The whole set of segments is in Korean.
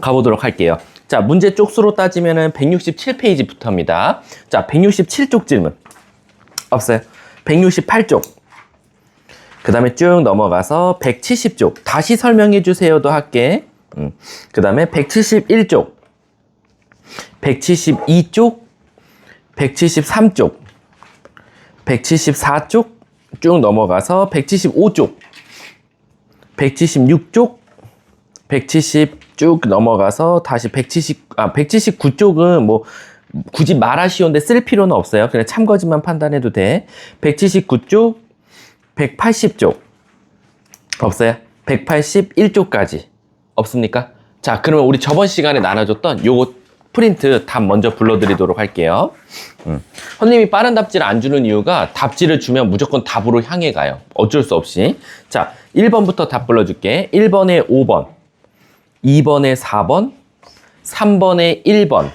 가보도록 할게요. 자, 문제 쪽수로 따지면은 167페이지부터입니다. 자, 167쪽 질문. 없어요. 168쪽. 그 다음에 쭉 넘어가서 170쪽. 다시 설명해 주세요도 할게. 그 다음에 171쪽. 172쪽. 173쪽. 174쪽. 쭉 넘어가서 175쪽. 176쪽. 170 쭉 넘어가서 다시 179쪽은 뭐 굳이 말하시오인데 쓸 필요는 없어요. 그냥 참거짓만 판단해도 돼. 179쪽, 180쪽 없어요. 181쪽까지 없습니까? 자, 그러면 우리 저번 시간에 나눠줬던 요거 프린트 답 먼저 불러드리도록 할게요. 선생님이 빠른 답지를 안 주는 이유가 답지를 주면 무조건 답으로 향해 가요. 어쩔 수 없이. 자, 1번부터 답 불러줄게. 1번에 5번, 2번에 4번, 3번에 1번,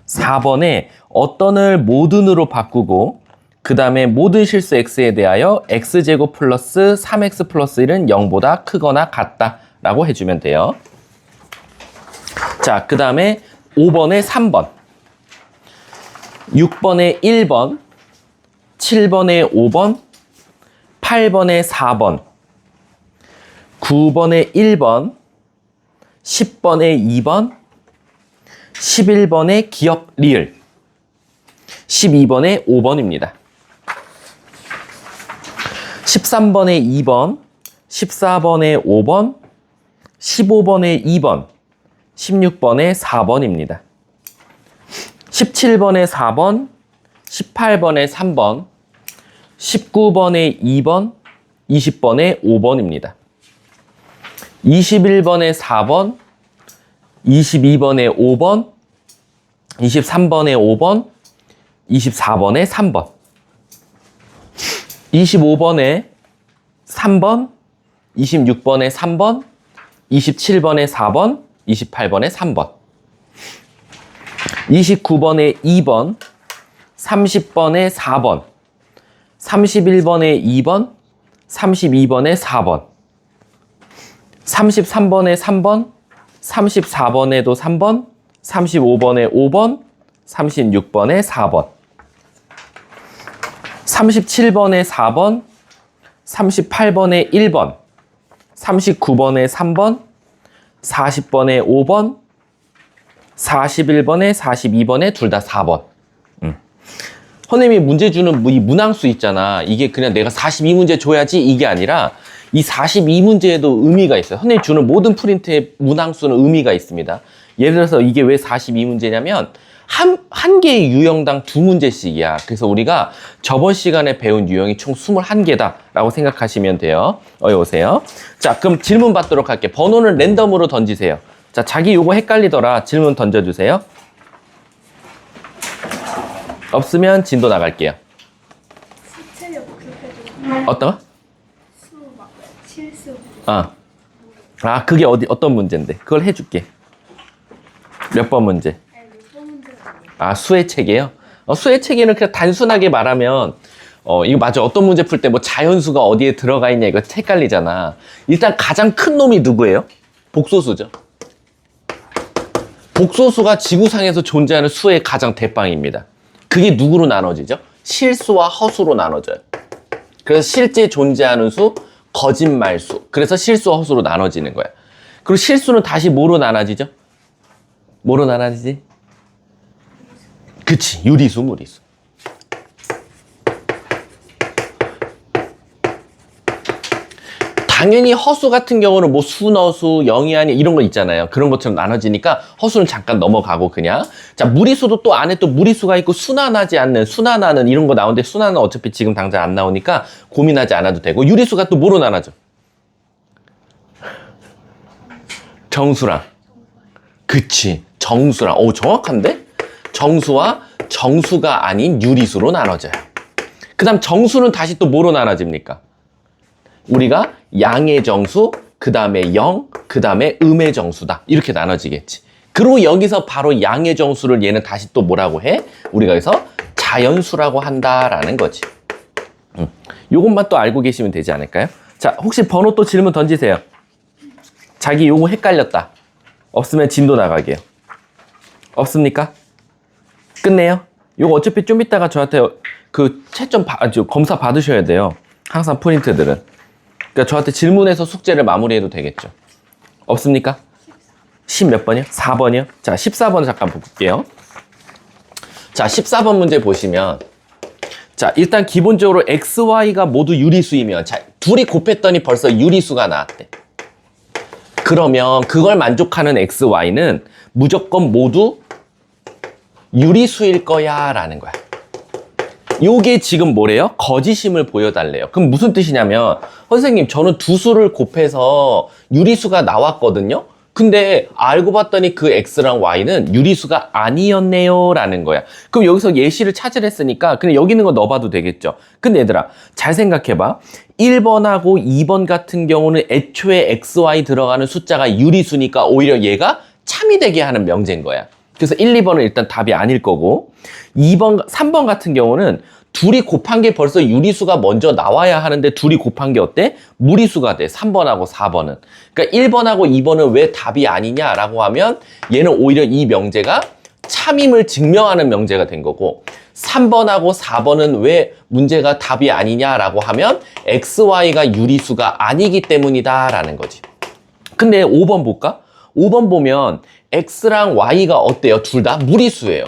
4번에 어떤을 모든으로 바꾸고 그 다음에 모든 실수 x에 대하여 x제곱 플러스 3x 플러스 1은 0보다 크거나 같다 라고 해주면 돼요. 자, 그 다음에 5번에 3번, 6번에 1번, 7번에 5번, 8번에 4번, 9번에 1번, 10번에 2번, 11번에 기억 리을, 12번에 5번입니다. 13번에 2번, 14번에 5번, 15번에 2번, 16번에 4번입니다. 17번에 4번, 18번에 3번, 19번에 2번, 20번에 5번입니다. 21번에 4번, 22번에 5번, 23번에 5번, 24번에 3번, 25번에 3번, 26번에 3번, 27번에 4번, 28번에 3번, 29번에 2번, 30번에 4번, 31번에 2번, 32번에 4번, 33번에 3번, 34번에도 3번, 35번에 5번, 36번에 4번, 37번에 4번, 38번에 1번, 39번에 3번, 40번에 5번, 41번에 42번에 둘 다 4번. 선생님이 문제 주는 이 문항수 있잖아. 이게 그냥 내가 42문제 줘야지 이게 아니라 이 42문제에도 의미가 있어요. 선생님이 주는 모든 프린트의 문항수는 의미가 있습니다. 예를 들어서 이게 왜 42문제냐면 한 개의 유형당 2문제씩이야. 그래서 우리가 저번 시간에 배운 유형이 총 21개다 라고 생각하시면 돼요. 오세요. 자, 그럼 질문 받도록 할게요. 번호는 랜덤으로 던지세요. 자, 자기 요거 헷갈리더라. 질문 던져주세요. 없으면 진도 나갈게요. 어떤 거? 수막 실수. 그게 어떤 문제인데? 그걸 해줄게. 몇 번 문제? 수의 체계요? 수의 체계는 그냥 단순하게 말하면 이거 맞아. 어떤 문제 풀 때 뭐 자연수가 어디에 들어가 있냐 이거 헷갈리잖아. 일단 가장 큰 놈이 누구예요? 복소수죠. 복소수가 지구상에서 존재하는 수의 가장 대빵입니다. 그게 누구로 나눠지죠? 실수와 허수로 나눠져요. 그래서 실제 존재하는 수, 거짓말수. 그래서 실수와 허수로 나눠지는 거야. 그리고 실수는 다시 뭐로 나눠지죠? 뭐로 나눠지지? 그치, 유리수, 무리수. 당연히 허수 같은 경우는 뭐 순허수, 영이아니 이런 거 있잖아요. 그런 것처럼 나눠지니까 허수는 잠깐 넘어가고 그냥. 자, 무리수도 또 안에 또 무리수가 있고 순환하지 않는, 순환하는 이런 거 나오는데 순환은 어차피 지금 당장 안 나오니까 고민하지 않아도 되고. 유리수가 또 뭐로 나눠져? 정수랑. 그치, 정수랑. 정확한데? 정수와 정수가 아닌 유리수로 나눠져요. 그 다음 정수는 다시 또 뭐로 나눠집니까? 우리가 양의 정수, 그 다음에 영, 그 다음에 음의 정수다. 이렇게 나눠지겠지. 그리고 여기서 바로 양의 정수를 얘는 다시 또 뭐라고 해? 우리가 여기서 자연수라고 한다라는 거지. 요것만 또 알고 계시면 되지 않을까요? 자, 혹시 번호 또 질문 던지세요. 자기 요거 헷갈렸다. 없으면 진도 나가게요. 없습니까? 끝내요? 요거 어차피 좀 이따가 저한테 그 채점 검사 받으셔야 돼요. 항상 프린트들은. 그러니까 저한테 질문해서 숙제를 마무리해도 되겠죠. 없습니까? 10 몇 번이요? 4번이요? 자, 14번 잠깐 볼게요. 자, 14번 문제 보시면 자, 일단 기본적으로 x, y가 모두 유리수이면 자, 둘이 곱했더니 벌써 유리수가 나왔대. 그러면 그걸 만족하는 x, y는 무조건 모두 유리수일 거야 라는 거야. 요게 지금 뭐래요? 거짓임을 보여달래요. 그럼 무슨 뜻이냐면 선생님 저는 두 수를 곱해서 유리수가 나왔거든요. 근데 알고 봤더니 그 x랑 y는 유리수가 아니었네요 라는 거야. 그럼 여기서 예시를 찾으랬으니까 그냥 여기 있는 거 넣어봐도 되겠죠. 근데 얘들아 잘 생각해봐. 1번하고 2번 같은 경우는 애초에 x, y 들어가는 숫자가 유리수니까 오히려 얘가 참이 되게 하는 명제인 거야. 그래서 1, 2번은 일단 답이 아닐 거고 3번 같은 경우는 둘이 곱한 게 벌써 유리수가 먼저 나와야 하는데 둘이 곱한 게 어때? 무리수가 돼. 3번하고 4번은. 그러니까 1번하고 2번은 왜 답이 아니냐라고 하면 얘는 오히려 이 명제가 참임을 증명하는 명제가 된 거고 3번하고 4번은 왜 문제가 답이 아니냐라고 하면 x, y가 유리수가 아니기 때문이다 라는 거지. 근데 5번 볼까? 5번 보면 x랑 y가 어때요? 둘 다 무리수예요.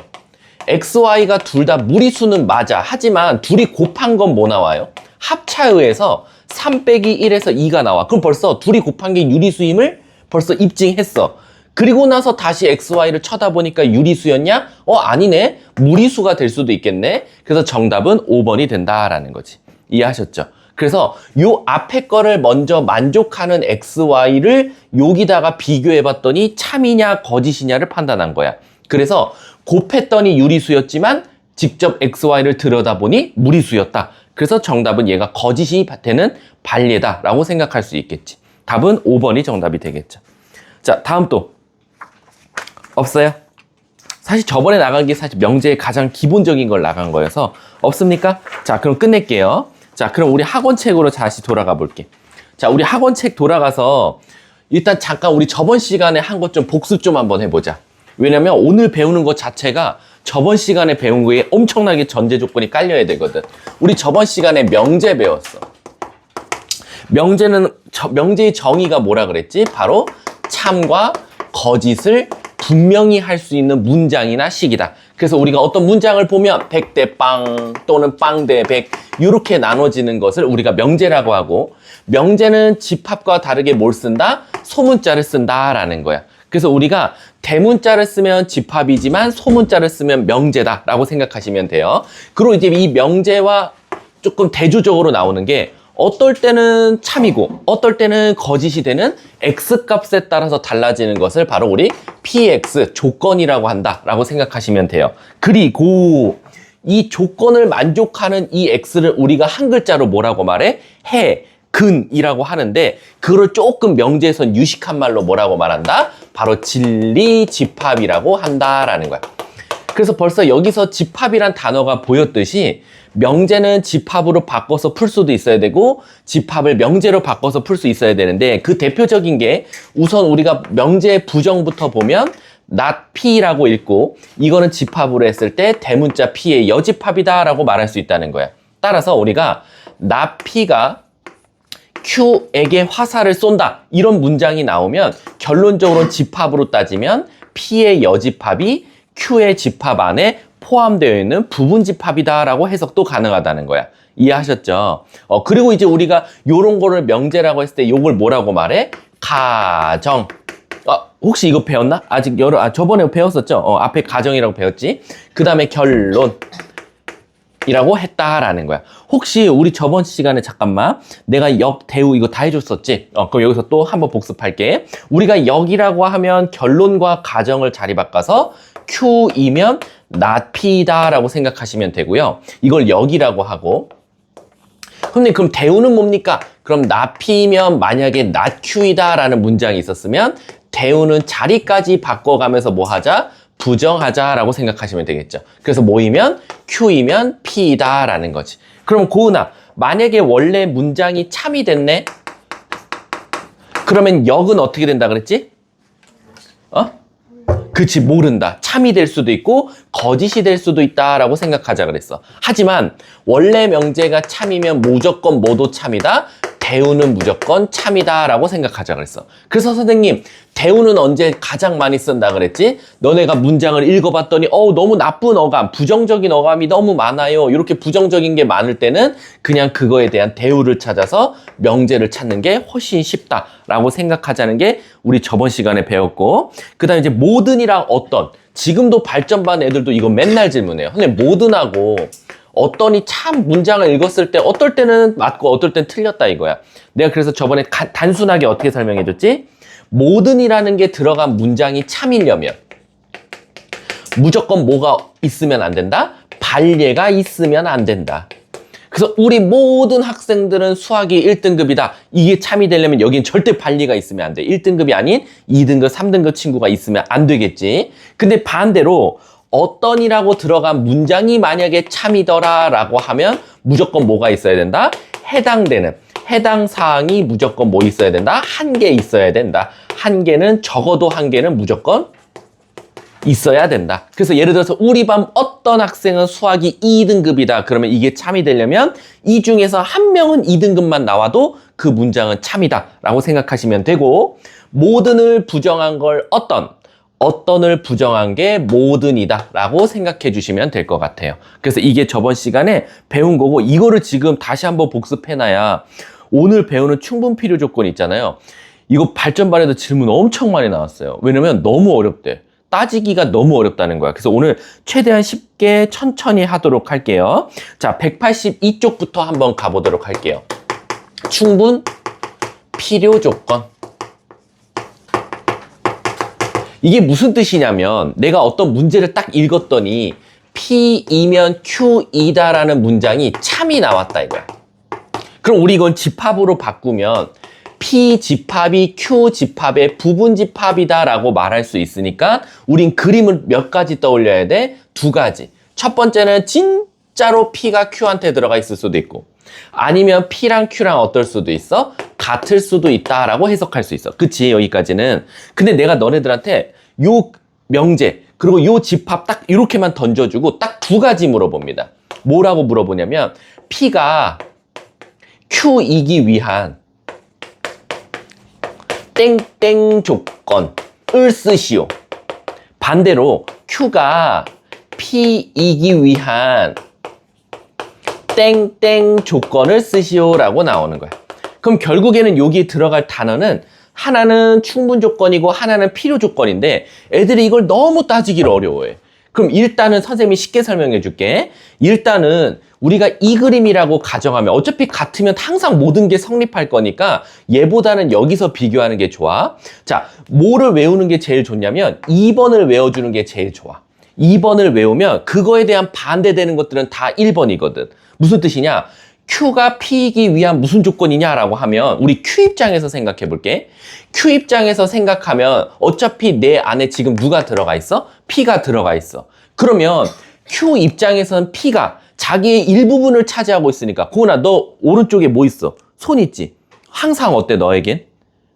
x, y가 둘 다 무리수는 맞아. 하지만 둘이 곱한 건 뭐 나와요? 합차의해서 3 빼기 1에서 2가 나와. 그럼 벌써 둘이 곱한 게 유리수임을 벌써 입증했어. 그리고 나서 다시 x, y를 쳐다보니까 유리수였냐? 아니네. 무리수가 될 수도 있겠네. 그래서 정답은 5번이 된다라는 거지. 이해하셨죠? 그래서 요 앞에 거를 먼저 만족하는 x, y를 여기다가 비교해봤더니 참이냐 거짓이냐를 판단한 거야. 그래서 곱했더니 유리수였지만 직접 x, y를 들여다보니 무리수였다. 그래서 정답은 얘가 거짓이 되는 반례다라고 생각할 수 있겠지. 답은 5번이 정답이 되겠죠. 자, 다음 또 없어요? 사실 저번에 나간 게 사실 명제의 가장 기본적인 걸 나간 거여서 없습니까? 자, 그럼 끝낼게요. 자, 그럼 우리 학원책으로 다시 돌아가 볼게. 자, 우리 학원책 돌아가서 일단 잠깐 우리 저번 시간에 한 것 좀 복습 좀 한번 해보자. 왜냐면 오늘 배우는 것 자체가 저번 시간에 배운 거에 엄청나게 전제 조건이 깔려야 되거든. 우리 저번 시간에 명제 배웠어. 명제의 정의가 뭐라 그랬지? 바로 참과 거짓을 분명히 할 수 있는 문장이나 식이다. 그래서 우리가 어떤 문장을 보면 100대 빵 또는 빵 대 100 이렇게 나눠지는 것을 우리가 명제라고 하고 명제는 집합과 다르게 뭘 쓴다? 소문자를 쓴다라는 거야. 그래서 우리가 대문자를 쓰면 집합이지만 소문자를 쓰면 명제다라고 생각하시면 돼요. 그리고 이제 이 명제와 조금 대조적으로 나오는 게 어떨 때는 참이고 어떨 때는 거짓이 되는 x값에 따라서 달라지는 것을 바로 우리 px 조건이라고 한다라고 생각하시면 돼요. 그리고 이 조건을 만족하는 이 x를 우리가 한 글자로 뭐라고 말해? 해, 근이라고 하는데 그걸 조금 명제에선 유식한 말로 뭐라고 말한다? 바로 진리 집합이라고 한다라는 거야. 그래서 벌써 여기서 집합이란 단어가 보였듯이 명제는 집합으로 바꿔서 풀 수도 있어야 되고 집합을 명제로 바꿔서 풀 수 있어야 되는데 그 대표적인 게 우선 우리가 명제의 부정부터 보면 not p라고 읽고 이거는 집합으로 했을 때 대문자 p의 여집합이다 라고 말할 수 있다는 거야. 따라서 우리가 not p가 Q에게 화살을 쏜다 이런 문장이 나오면 결론적으로 집합으로 따지면 P의 여집합이 Q의 집합 안에 포함되어 있는 부분 집합이다 라고 해석도 가능하다는 거야. 이해하셨죠? 그리고 이제 우리가 요런 거를 명제라고 했을 때 요걸 뭐라고 말해? 가정. 혹시 이거 배웠나? 아직 저번에 배웠었죠? 앞에 가정이라고 배웠지? 그 다음에 결론. 이라고 했다라는 거야. 혹시 우리 저번 시간에 잠깐만 내가 역, 대우 이거 다 해줬었지? 그럼 여기서 또 한번 복습할게. 우리가 역이라고 하면 결론과 가정을 자리 바꿔서 Q이면 not P다 라고 생각하시면 되고요. 이걸 역이라고 하고 근데 그럼 대우는 뭡니까? 그럼 not P면 만약에 not Q이다 라는 문장이 있었으면 대우는 자리까지 바꿔가면서 뭐 하자? 부정하자라고 생각하시면 되겠죠. 그래서 뭐이면 Q이면 P이다 라는 거지. 그럼 고은아 만약에 원래 문장이 참이 됐네? 그러면 역은 어떻게 된다 그랬지? 그치, 모른다. 참이 될 수도 있고 거짓이 될 수도 있다라고 생각하자 그랬어. 하지만 원래 명제가 참이면 무조건 뭐도 참이다. 대우는 무조건 참이다라고 생각하자 그랬어. 그래서 선생님, 대우는 언제 가장 많이 쓴다 그랬지? 너네가 문장을 읽어봤더니 너무 나쁜 어감, 부정적인 어감이 너무 많아요. 이렇게 부정적인 게 많을 때는 그냥 그거에 대한 대우를 찾아서 명제를 찾는 게 훨씬 쉽다라고 생각하자는 게 우리 저번 시간에 배웠고, 그 다음에 이제 모든이랑 어떤, 지금도 발전반 애들도 이거 맨날 질문해요. 근데 모든하고 어떤이 참 문장을 읽었을 때 어떨 때는 맞고 어떨 때는 틀렸다 이거야. 내가 그래서 저번에 단순하게 어떻게 설명해 줬지? 모든이라는 게 들어간 문장이 참이려면 무조건 뭐가 있으면 안 된다? 반례가 있으면 안 된다. 그래서 우리 모든 학생들은 수학이 1등급이다. 이게 참이 되려면 여긴 절대 반례가 있으면 안 돼. 1등급이 아닌 2등급, 3등급 친구가 있으면 안 되겠지. 근데 반대로 어떤이라고 들어간 문장이 만약에 참이더라 라고 하면 무조건 뭐가 있어야 된다? 해당되는, 해당 사항이 무조건 뭐 있어야 된다? 한 개 있어야 된다. 한 개는, 적어도 한 개는 무조건 있어야 된다. 그래서 예를 들어서 우리 반 어떤 학생은 수학이 2등급이다. 그러면 이게 참이 되려면 이 중에서 한 명은 2등급만 나와도 그 문장은 참이다 라고 생각하시면 되고, 모든을 부정한 걸 어떤을 부정한 게 모든이다 라고 생각해 주시면 될 것 같아요. 그래서 이게 저번 시간에 배운 거고, 이거를 지금 다시 한번 복습해놔야 오늘 배우는 충분 필요 조건 있잖아요. 이거 발전반에도 질문 엄청 많이 나왔어요. 왜냐면 너무 어렵대. 따지기가 너무 어렵다는 거야. 그래서 오늘 최대한 쉽게 천천히 하도록 할게요. 자, 182쪽부터 한번 가보도록 할게요. 충분 필요 조건. 이게 무슨 뜻이냐면 내가 어떤 문제를 딱 읽었더니 P이면 Q이다라는 문장이 참이 나왔다 이거야. 그럼 우리 이건 집합으로 바꾸면 P 집합이 Q 집합의 부분 집합이다라고 말할 수 있으니까 우린 그림을 몇 가지 떠올려야 돼? 두 가지. 첫 번째는 진짜로 P가 Q한테 들어가 있을 수도 있고, 아니면 P랑 Q랑 어떨 수도 있어? 같을 수도 있다라고 해석할 수 있어. 그치? 여기까지는. 근데 내가 너네들한테 요 명제 그리고 요 집합 딱 이렇게만 던져주고 딱 두 가지 물어봅니다. 뭐라고 물어보냐면 P가 Q이기 위한 땡땡 조건을 쓰시오. 반대로 Q가 P이기 위한 땡땡 조건을 쓰시오 라고 나오는 거야. 그럼 결국에는 여기 들어갈 단어는 하나는 충분 조건이고 하나는 필요 조건인데 애들이 이걸 너무 따지기를 어려워해. 그럼 일단은 선생님이 쉽게 설명해 줄게. 일단은 우리가 이 그림이라고 가정하면 어차피 같으면 항상 모든 게 성립할 거니까 얘보다는 여기서 비교하는 게 좋아. 자, 뭐를 외우는 게 제일 좋냐면 2번을 외워주는 게 제일 좋아. 2번을 외우면 그거에 대한 반대되는 것들은 다 1번이거든. 무슨 뜻이냐? Q가 P이기 위한 무슨 조건이냐라고 하면 우리 Q 입장에서 생각해 볼게. Q 입장에서 생각하면 어차피 내 안에 지금 누가 들어가 있어? P가 들어가 있어. 그러면 Q 입장에서는 P가 자기의 일부분을 차지하고 있으니까, 고은아 너 오른쪽에 뭐 있어? 손 있지? 항상 어때 너에겐?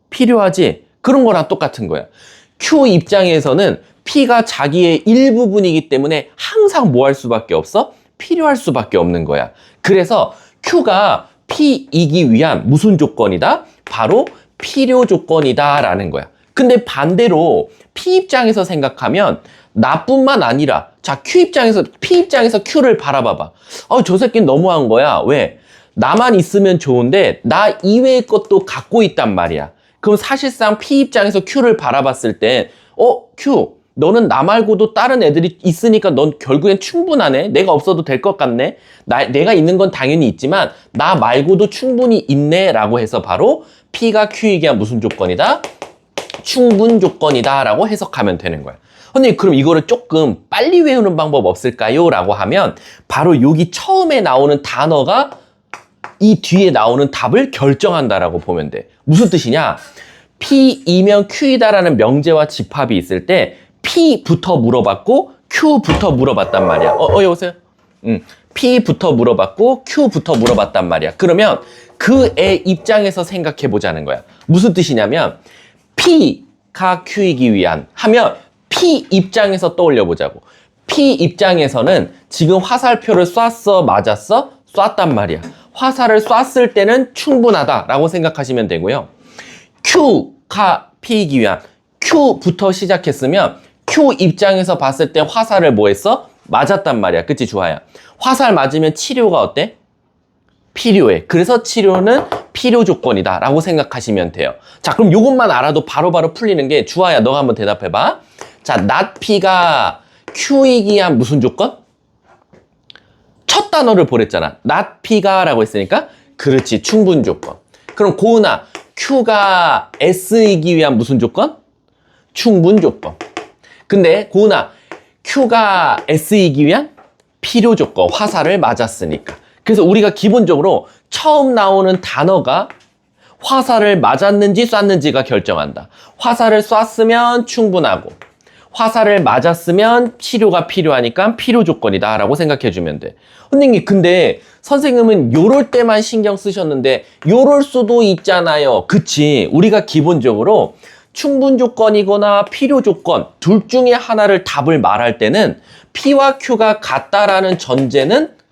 필요하지? 그런 거랑 똑같은 거야. Q 입장에서는 P가 자기의 일부분이기 때문에 항상 뭐 할 수밖에 없어? 필요할 수밖에 없는 거야. 그래서 Q가 P이기 위한 무슨 조건이다? 바로 필요 조건이다 라는 거야. 근데 반대로 P 입장에서 생각하면 나뿐만 아니라, 자, P 입장에서 Q를 바라봐봐. 저 새끼는 너무한 거야. 왜? 나만 있으면 좋은데 나 이외의 것도 갖고 있단 말이야. 그럼 사실상 P 입장에서 Q를 바라봤을 때 Q, 너는 나 말고도 다른 애들이 있으니까 넌 결국엔 충분하네. 내가 없어도 될 것 같네. 내가 있는 건 당연히 있지만 나 말고도 충분히 있네 라고 해서 바로 P가 Q이기 위한 무슨 조건이다? 충분 조건이다 라고 해석하면 되는 거야. 근데 그럼 이거를 조금 빨리 외우는 방법 없을까요? 라고 하면 바로 여기 처음에 나오는 단어가 이 뒤에 나오는 답을 결정한다라고 보면 돼. 무슨 뜻이냐? P이면 Q이다라는 명제와 집합이 있을 때 P부터 물어봤고 Q부터 물어봤단 말이야. 여보세요? P부터 물어봤고 Q부터 물어봤단 말이야. 그러면 그 애 입장에서 생각해 보자는 거야. 무슨 뜻이냐면 P가 Q이기 위한 하면 P 입장에서 떠올려 보자고. P 입장에서는 지금 화살표를 쐈어, 맞았어? 쐈단 말이야. 화살을 쐈을 때는 충분하다라고 생각하시면 되고요. Q가 P이기 위한 Q부터 시작했으면 Q 입장에서 봤을 때 화살을 뭐 했어? 맞았단 말이야. 그치, 주하야? 화살 맞으면 치료가 어때? 필요해. 그래서 치료는 필요 조건이다 라고 생각하시면 돼요. 자, 그럼 이것만 알아도 바로바로 풀리는 게, 주하야, 너가 한번 대답해봐. 자, not P가 Q이기 위한 무슨 조건? 첫 단어를 보랬잖아. not P가 라고 했으니까 그렇지, 충분 조건. 그럼 고은아, Q가 S이기 위한 무슨 조건? 충분 조건. 근데 고은아, Q가 S이기 위한 필요 조건, 화살을 맞았으니까. 그래서 우리가 기본적으로 처음 나오는 단어가 화살을 맞았는지 쐈는지가 결정한다. 화살을 쐈으면 충분하고 화살을 맞았으면 치료가 필요하니까 필요 조건이다 라고 생각해 주면 돼. 선생님, 근데 선생님은 요럴 때만 신경 쓰셨는데 요럴 수도 있잖아요. 그치? 우리가 기본적으로 충분 조건이거나 필요 조건 둘 중에 하나를 답을 말할 때는 P와 Q가 같다라는 전제는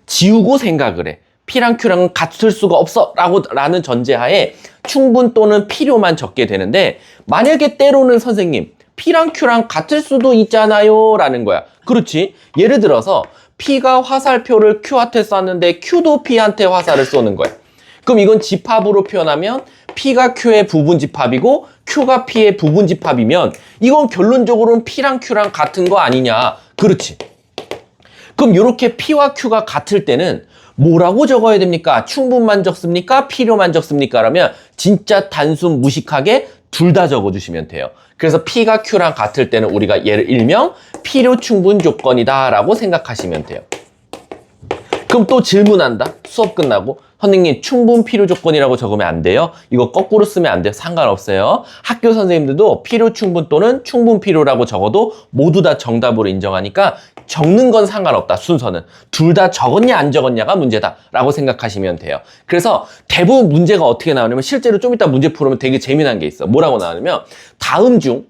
지우고 생각을 해. P랑 Q랑은 같을 수가 없어 라는 전제하에 충분 또는 필요만 적게 되는데, 만약에 때로는 선생님 P랑 Q랑 같을 수도 있잖아요 라는 거야. 그렇지? 예를 들어서 P가 화살표를 Q한테 쐈는데 Q도 P한테 화살을 쏘는 거야. 그럼 이건 집합으로 표현하면 P가 Q의 부분 집합이고 Q가 P의 부분 집합이면 이건 결론적으로는 P랑 Q랑 같은 거 아니냐. 그렇지? 그럼 이렇게 P와 Q가 같을 때는 뭐라고 적어야 됩니까? 충분만 적습니까? 필요만 적습니까? 라면 진짜 단순 무식하게 둘 다 적어주시면 돼요. 그래서 P가 Q랑 같을 때는 우리가 얘를 일명 필요 충분 조건이다 라고 생각하시면 돼요. 그럼 또 질문한다. 수업 끝나고 선생님 충분 필요 조건이라고 적으면 안 돼요? 이거 거꾸로 쓰면 안 돼요? 상관없어요. 학교 선생님들도 필요 충분 또는 충분 필요라고 적어도 모두 다 정답으로 인정하니까 적는 건 상관없다. 순서는 둘 다 적었냐 안 적었냐가 문제다 라고 생각하시면 돼요. 그래서 대부분 문제가 어떻게 나오냐면, 실제로 좀 이따 문제 풀으면 되게 재미난 게 있어. 뭐라고 나오냐면 다음 중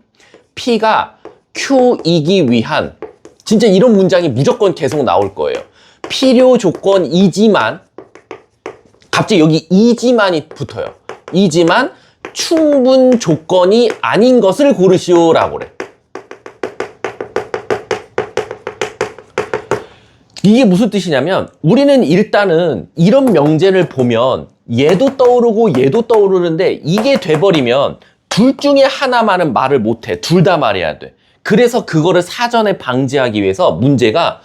P가 Q이기 위한, 진짜 이런 문장이 무조건 계속 나올 거예요. 필요 조건이지만, 갑자기 여기 이지만이 붙어요. 이지만 충분 조건이 아닌 것을 고르시오 라고 그래. 이게 무슨 뜻이냐면, 우리는 일단은 이런 명제를 보면 얘도 떠오르고 얘도 떠오르는데 이게 돼버리면 둘 중에 하나만은 말을 못해. 둘 다 말해야 돼. 그래서 그거를 사전에 방지하기 위해서 문제가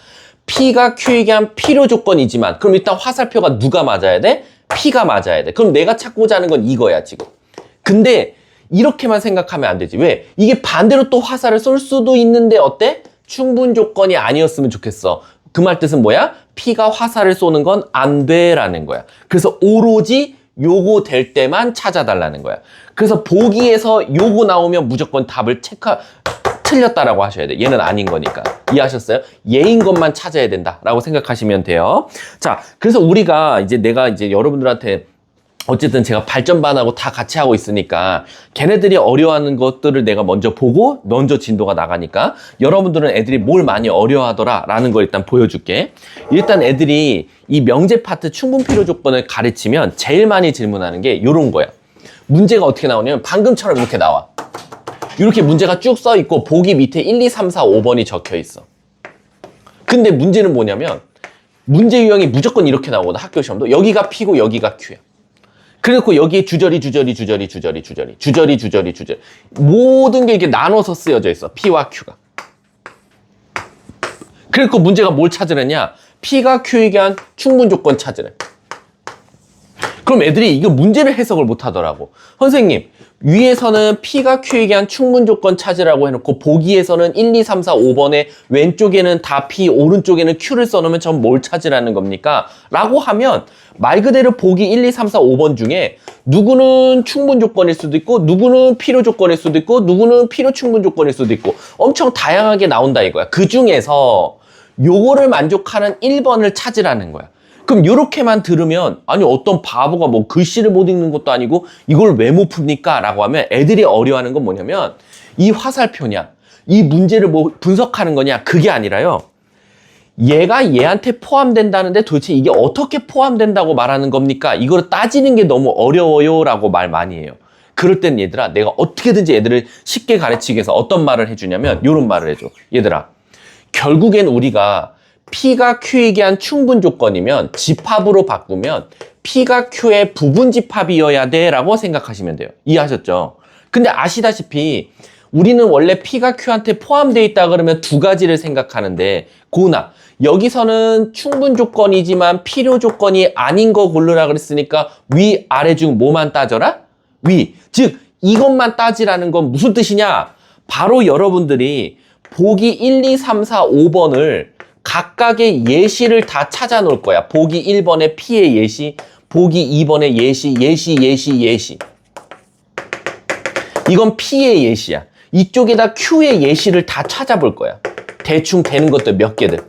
P가 Q에게 한 필요 조건이지만, 그럼 일단 화살표가 누가 맞아야 돼? P가 맞아야 돼. 그럼 내가 찾고자 하는 건 이거야 지금. 근데 이렇게만 생각하면 안 되지. 왜? 이게 반대로 또 화살을 쏠 수도 있는데 어때? 충분 조건이 아니었으면 좋겠어. 그 말 뜻은 뭐야? P가 화살을 쏘는 건 안 돼라는 거야. 그래서 오로지 요거 될 때만 찾아달라는 거야. 그래서 보기에서 요거 나오면 무조건 답을 틀렸다라고 하셔야 돼. 얘는 아닌 거니까. 이해하셨어요? 얘인 것만 찾아야 된다라고 생각하시면 돼요. 자, 그래서 내가 이제 여러분들한테 어쨌든 제가 발전반하고 다 같이 하고 있으니까 걔네들이 어려워하는 것들을 내가 먼저 보고 먼저 진도가 나가니까 여러분들은 애들이 뭘 많이 어려워하더라 라는 걸 일단 보여줄게. 일단 애들이 이 명제 파트 충분 필요 조건을 가르치면 제일 많이 질문하는 게 요런 거야. 문제가 어떻게 나오냐면 방금처럼 이렇게 나와. 이렇게 문제가 쭉 써 있고 보기 밑에 1, 2, 3, 4, 5번이 적혀 있어. 근데 문제는 뭐냐면 문제 유형이 무조건 이렇게 나오거든. 학교 시험도 여기가 P고 여기가 Q야. 그래놓고 여기에 주저리 모든 게 이렇게 나눠서 쓰여져 있어. P와 Q가. 그래놓고 문제가 뭘 찾으랬냐? P가 Q에게 한 충분 조건 찾으래. 그럼 애들이 이거 문제를 해석을 못 하더라고. 선생님, 위에서는 P가 Q에게 한 충분 조건 찾으라고 해놓고 보기에서는 1, 2, 3, 4, 5번에 왼쪽에는 다 P, 오른쪽에는 Q를 써놓으면 전 뭘 찾으라는 겁니까? 라고 하면 말 그대로 보기 1, 2, 3, 4, 5번 중에 누구는 충분 조건일 수도 있고 누구는 필요 조건일 수도 있고 누구는 필요 충분 조건일 수도 있고 엄청 다양하게 나온다 이거야. 그 중에서 요거를 만족하는 1번을 찾으라는 거야. 그럼 이렇게만 들으면 아니 어떤 바보가 뭐 글씨를 못 읽는 것도 아니고 이걸 왜 못 풉니까? 라고 하면 애들이 어려워하는 건 뭐냐면 이 화살표냐 이 문제를 뭐 분석하는 거냐 그게 아니라요. 얘가 얘한테 포함된다는데 도대체 이게 어떻게 포함된다고 말하는 겁니까? 이걸 따지는 게 너무 어려워요 라고 말 많이 해요. 그럴 땐 얘들아 내가 어떻게든지 애들을 쉽게 가르치기 위해서 어떤 말을 해주냐면 이런 말을 해줘. 얘들아 결국엔 우리가 P가 Q이게 한 충분 조건이면 집합으로 바꾸면 P가 Q의 부분 집합이어야 돼 라고 생각하시면 돼요. 이해하셨죠? 근데 아시다시피 우리는 원래 P가 Q한테 포함되어 있다 그러면 두 가지를 생각하는데 고은아 여기서는 충분 조건이지만 필요 조건이 아닌 거 고르라 그랬으니까 위, 아래 중 뭐만 따져라? 위. 즉 이것만 따지라는 건 무슨 뜻이냐? 바로 여러분들이 보기 1, 2, 3, 4, 5번을 각각의 예시를 다 찾아 놓을 거야. 보기 1번에 P의 예시, 보기 2번에 예시. 이건 P의 예시야. 이쪽에다 Q의 예시를 다 찾아볼 거야. 대충 되는 것들 몇 개들.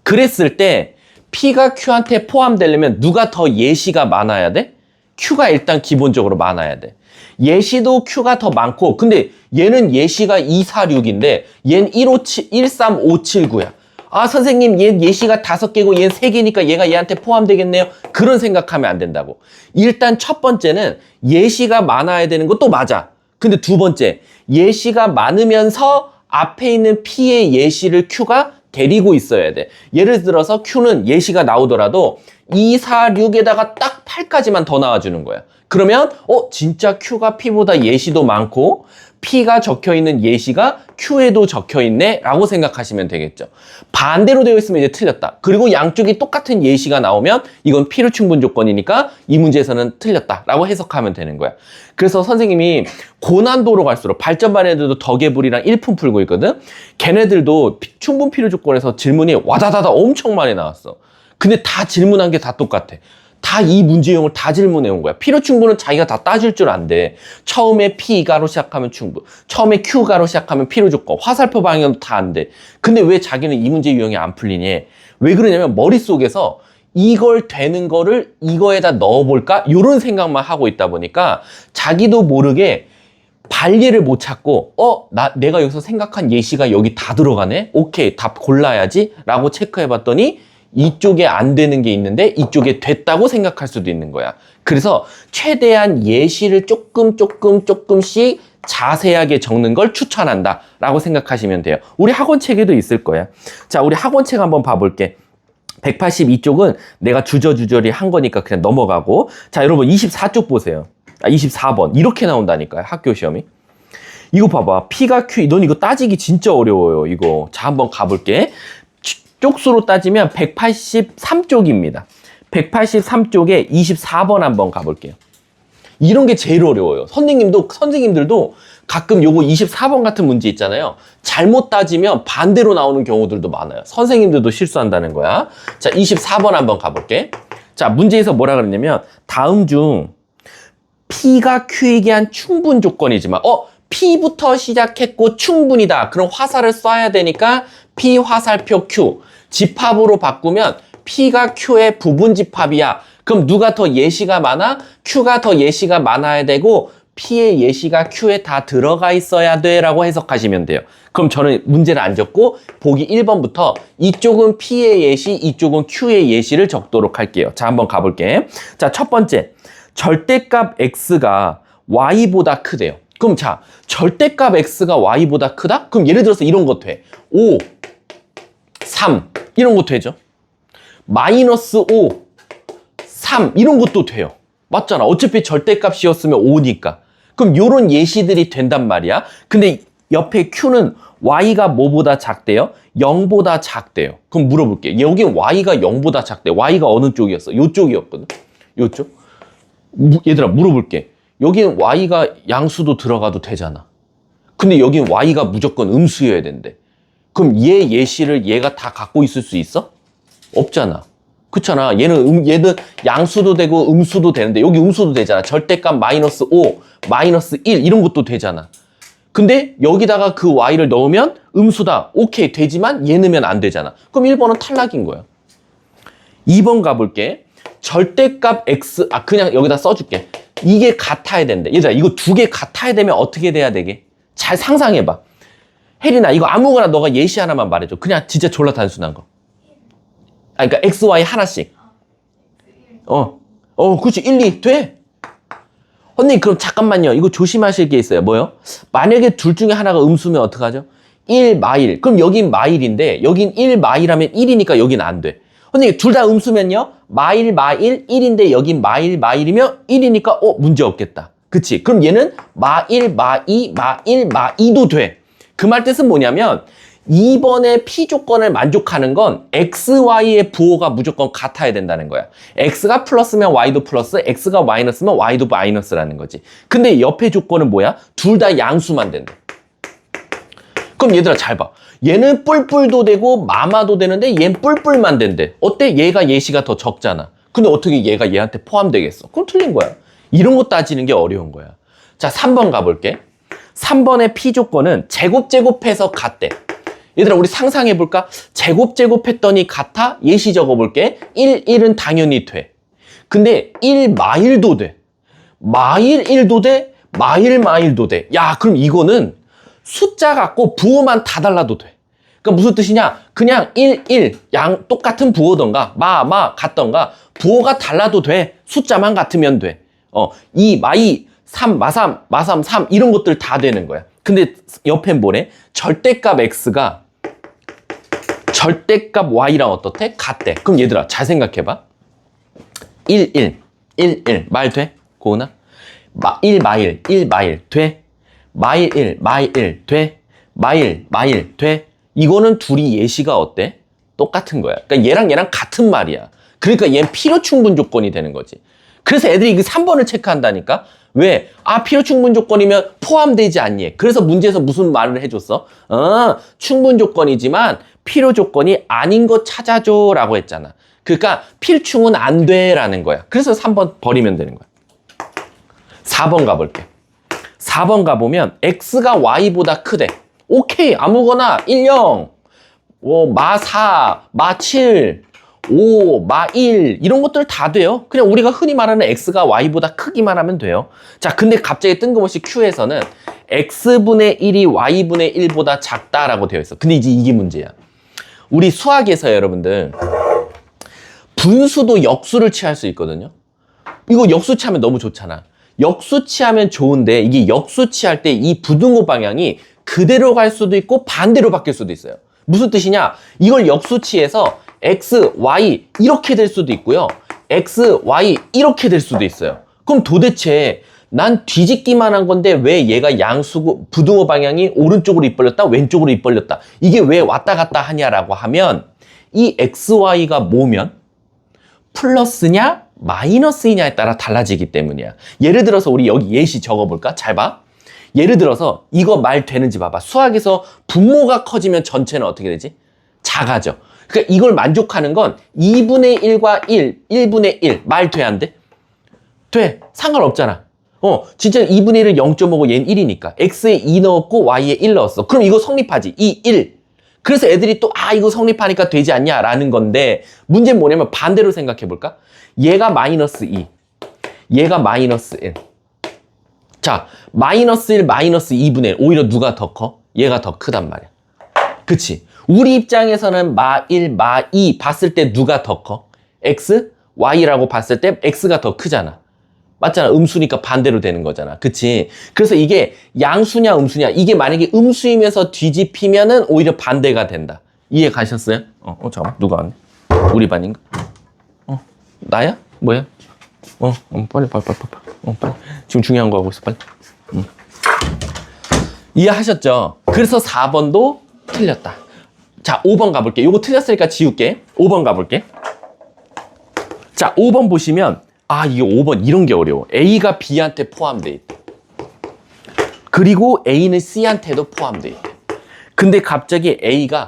그랬을 때 P가 Q한테 포함되려면 누가 더 예시가 많아야 돼? Q가 일단 기본적으로 많아야 돼. 예시도 Q가 더 많고 근데 얘는 예시가 2, 4, 6인데 얘는 1, 3, 5, 7, 9야. 아 선생님 얘 예시가 5개고 얘는 3개니까 얘가 얘한테 포함되겠네요. 그런 생각하면 안 된다고. 일단 첫 번째는 예시가 많아야 되는 것도 맞아. 근데 두 번째 예시가 많으면서 앞에 있는 P의 예시를 Q가 데리고 있어야 돼. 예를 들어서 Q는 예시가 나오더라도 2, 4, 6에다가 딱 8까지만 더 나와주는 거야. 그러면 진짜 Q가 P보다 예시도 많고 P가 적혀있는 예시가 Q에도 적혀있네 라고 생각하시면 되겠죠. 반대로 되어 있으면 이제 틀렸다. 그리고 양쪽이 똑같은 예시가 나오면 이건 필요 충분 조건이니까 이 문제에서는 틀렸다 라고 해석하면 되는 거야. 그래서 선생님이 고난도로 갈수록 발전반 애들도 덕애불이랑 1품 풀고 있거든. 걔네들도 충분 필요 조건에서 질문이 와다다다 엄청 많이 나왔어. 근데 다 질문한 게 다 똑같아. 다 이 문제형을 다 질문해 온 거야. 필요 충분은 자기가 다 따질 줄 안대. 처음에 P가로 시작하면 충분, 처음에 Q가로 시작하면 필요 조건, 화살표 방향도 다 안 돼. 근데 왜 자기는 이 문제 유형이 안 풀리니? 왜 그러냐면 머릿속에서 이걸 되는 거를 이거에다 넣어볼까? 이런 생각만 하고 있다 보니까 자기도 모르게 발리를 못 찾고 내가 여기서 생각한 예시가 여기 다 들어가네? 오케이, 답 골라야지 라고 체크해봤더니 이쪽에 안 되는 게 있는데 이쪽에 됐다고 생각할 수도 있는 거야. 그래서 최대한 예시를 조금씩 자세하게 적는 걸 추천한다 라고 생각하시면 돼요. 우리 학원책에도 있을 거야. 자, 우리 학원책 한번 봐볼게. 182쪽은 내가 주저주저리 한 거니까 그냥 넘어가고. 자, 여러분 24쪽 보세요. 24번 이렇게 나온다니까요. 학교 시험이. 이거 봐봐. P가 Q. 넌 이거 따지기 진짜 어려워요. 이거. 자, 한번 가볼게. 쪽수로 따지면 183쪽입니다. 183쪽에 24번 한번 가볼게요. 이런 게 제일 어려워요. 선생님들도 가끔 요거 24번 같은 문제 있잖아요. 잘못 따지면 반대로 나오는 경우들도 많아요. 선생님들도 실수한다는 거야. 자, 24번 한번 가볼게. 자, 문제에서 뭐라 그랬냐면 다음 중 P가 Q이게 한 충분 조건이지만 P부터 시작했고 충분이다. 그럼 화살을 쏴야 되니까 P 화살표 Q. 집합으로 바꾸면 P가 Q의 부분 집합이야. 그럼 누가 더 예시가 많아? Q가 더 예시가 많아야 되고 P의 예시가 Q에 다 들어가 있어야 돼 라고 해석하시면 돼요. 그럼 저는 문제를 안 적고 보기 1번부터 이쪽은 P의 예시, 이쪽은 Q의 예시를 적도록 할게요. 자, 한번 가볼게. 자, 첫 번째. 절대값 X가 Y보다 크대요. 그럼 자, 절대값 X가 Y보다 크다? 그럼 예를 들어서 이런 것도 해. 5, 3 이런 것도 되죠. 마이너스 5, 3 이런 것도 돼요. 맞잖아. 어차피 절대값이었으면 5니까. 그럼 요런 예시들이 된단 말이야. 근데 옆에 Q는 Y가 뭐보다 작대요? 0보다 작대요. 그럼 물어볼게. 여긴 Y가 0보다 작대. Y가 어느 쪽이었어? 요쪽이었거든. 요쪽. 얘들아 물어볼게. 여기는 Y가 양수도 들어가도 되잖아. 근데 여긴 Y가 무조건 음수여야 된대. 그럼 얘 예시를 얘가 다 갖고 있을 수 있어? 없잖아. 그렇잖아. 얘는 양수도 되고 음수도 되는데 여기 음수도 되잖아. 절대값 마이너스 5, 마이너스 1 이런 것도 되잖아. 근데 여기다가 그 Y를 넣으면 음수다. 오케이 되지만 얘 넣으면 안 되잖아. 그럼 1번은 탈락인 거야. 2번 가볼게. 절대값 x, 그냥 여기다 써줄게. 이게 같아야 된대. 얘들아, 이거 두 개 같아야 되면 어떻게 돼야 되게? 잘 상상해봐. 혜린아, 이거 아무거나 너가 예시 하나만 말해줘. 그냥 진짜 졸라 단순한 거. 그러니까 x, y 하나씩. 그렇지. 1, 2 돼. 언니, 그럼 잠깐만요. 이거 조심하실 게 있어요. 뭐요? 만약에 둘 중에 하나가 음수면 어떡하죠? 1 마일. 그럼 여긴 마일인데 여긴 1 마일하면 1이니까 여긴 안 돼. 언니, 둘 다 음수면요? 마일 1인데 여긴 마일이면 1이니까 문제 없겠다. 그치? 그럼 얘는 마일 2도 돼. 그 말 뜻은 뭐냐면 2번의 P 조건을 만족하는 건 X, Y의 부호가 무조건 같아야 된다는 거야. X가 플러스면 Y도 플러스, X가 마이너스면 Y도 마이너스라는 거지. 근데 옆에 조건은 뭐야? 둘 다 양수만 된대. 그럼 얘들아 잘 봐. 얘는 뿔뿔도 되고 마마도 되는데 얘는 뿔뿔만 된대. 어때? 얘가 예시가 더 적잖아. 근데 어떻게 얘가 얘한테 포함되겠어? 그럼 틀린 거야. 이런 거 따지는 게 어려운 거야. 자, 3번 가볼게. 3번의 P 조건은 제곱해서 같대. 얘들아, 우리 상상해볼까? 제곱했더니 같아? 예시 적어볼게. 1은 당연히 돼. 근데 1 마일도 돼. 마일 1도 돼. 마일도 돼. 야, 그럼 이거는 숫자 갖고 부호만 다 달라도 돼. 그러니까 무슨 뜻이냐? 그냥 1, 똑같은 부호던가, 같던가, 부호가 달라도 돼. 숫자만 같으면 돼. 2, 마2, 3, 마3, 3, 이런 것들 다 되는 거야. 근데 옆엔 뭐래? 절대값 x가 절대값 y랑 어떻대? 같대. 그럼 얘들아, 잘 생각해봐. 1, 말 돼? 고은아? 1 마일 돼? 마일 1 돼? 마일 돼? 이거는 둘이 예시가 어때? 똑같은 거야. 그러니까 얘랑 같은 말이야. 그러니까 얘는 필요 충분 조건이 되는 거지. 그래서 애들이 그 3번을 체크한다니까? 왜? 필요 충분 조건이면 포함되지 않니? 그래서 문제에서 무슨 말을 해줬어? 충분 조건이지만 필요 조건이 아닌 거 찾아줘 라고 했잖아. 그러니까 필충은 안 돼 라는 거야. 그래서 3번 버리면 되는 거야. 4번 가볼게. 4번 가보면 x가 y보다 크대. 오케이, 아무거나 1, 0, 마 4, 마 7, 5, 마 1 이런 것들 다 돼요. 그냥 우리가 흔히 말하는 x가 y보다 크기만 하면 돼요. 자, 근데 갑자기 뜬금없이 Q에서는 x분의 1이 y분의 1보다 작다라고 되어 있어. 근데 이제 이게 문제야. 우리 수학에서 여러분들 분수도 역수를 취할 수 있거든요. 이거 역수 취하면 너무 좋잖아. 역수 취하면 좋은데 이게 역수 취할 때 이 부등호 방향이 그대로 갈 수도 있고 반대로 바뀔 수도 있어요. 무슨 뜻이냐? 이걸 역수 취해서 x, y 이렇게 될 수도 있고요. x, y 이렇게 될 수도 있어요. 그럼 도대체 난 뒤집기만 한 건데 왜 얘가 양수고 부등호 방향이 오른쪽으로 입벌렸다 왼쪽으로 입벌렸다 이게 왜 왔다 갔다 하냐라고 하면 이 x, y가 뭐면 플러스냐 마이너스이냐에 따라 달라지기 때문이야. 예를 들어서 우리 여기 예시 적어볼까? 잘 봐. 예를 들어서 이거 말 되는지 봐봐. 수학에서 분모가 커지면 전체는 어떻게 되지? 작아져. 그러니까 이걸 만족하는 건 2분의 1과 1분의 1 말 돼 안 돼? 돼. 상관없잖아. 진짜 2분의 1은 0.5고 얘는 1이니까 x에 2 넣었고 y에 1 넣었어. 그럼 이거 성립하지. 2, 1. 그래서 애들이 또 이거 성립하니까 되지 않냐라는 건데 문제는 뭐냐면 반대로 생각해 볼까? 얘가 마이너스 2, 얘가 마이너스 1. 자, 마이너스 1, 마이너스 2분의 1 오히려 누가 더 커? 얘가 더 크단 말이야. 그치? 우리 입장에서는 마 1, 마 2 봤을 때 누가 더 커? x, y라고 봤을 때 x가 더 크잖아. 맞잖아. 음수니까 반대로 되는 거잖아. 그치? 그래서 이게 양수냐 음수냐 이게 만약에 음수이면서 뒤집히면은 오히려 반대가 된다. 이해 가셨어요? 잠깐만. 누가 왔네? 우리 반인가? 나야? 뭐야? 빨리. 빨리. 지금 중요한 거 하고 있어, 빨리. 이해하셨죠? 그래서 4번도 틀렸다. 자, 5번 가볼게. 요거 틀렸으니까 지울게. 5번 가볼게. 자, 5번 보시면 이게 5번 이런 게 어려워. A가 B한테 포함돼 있대. 그리고 A는 C한테도 포함돼 있대. 근데 갑자기 A가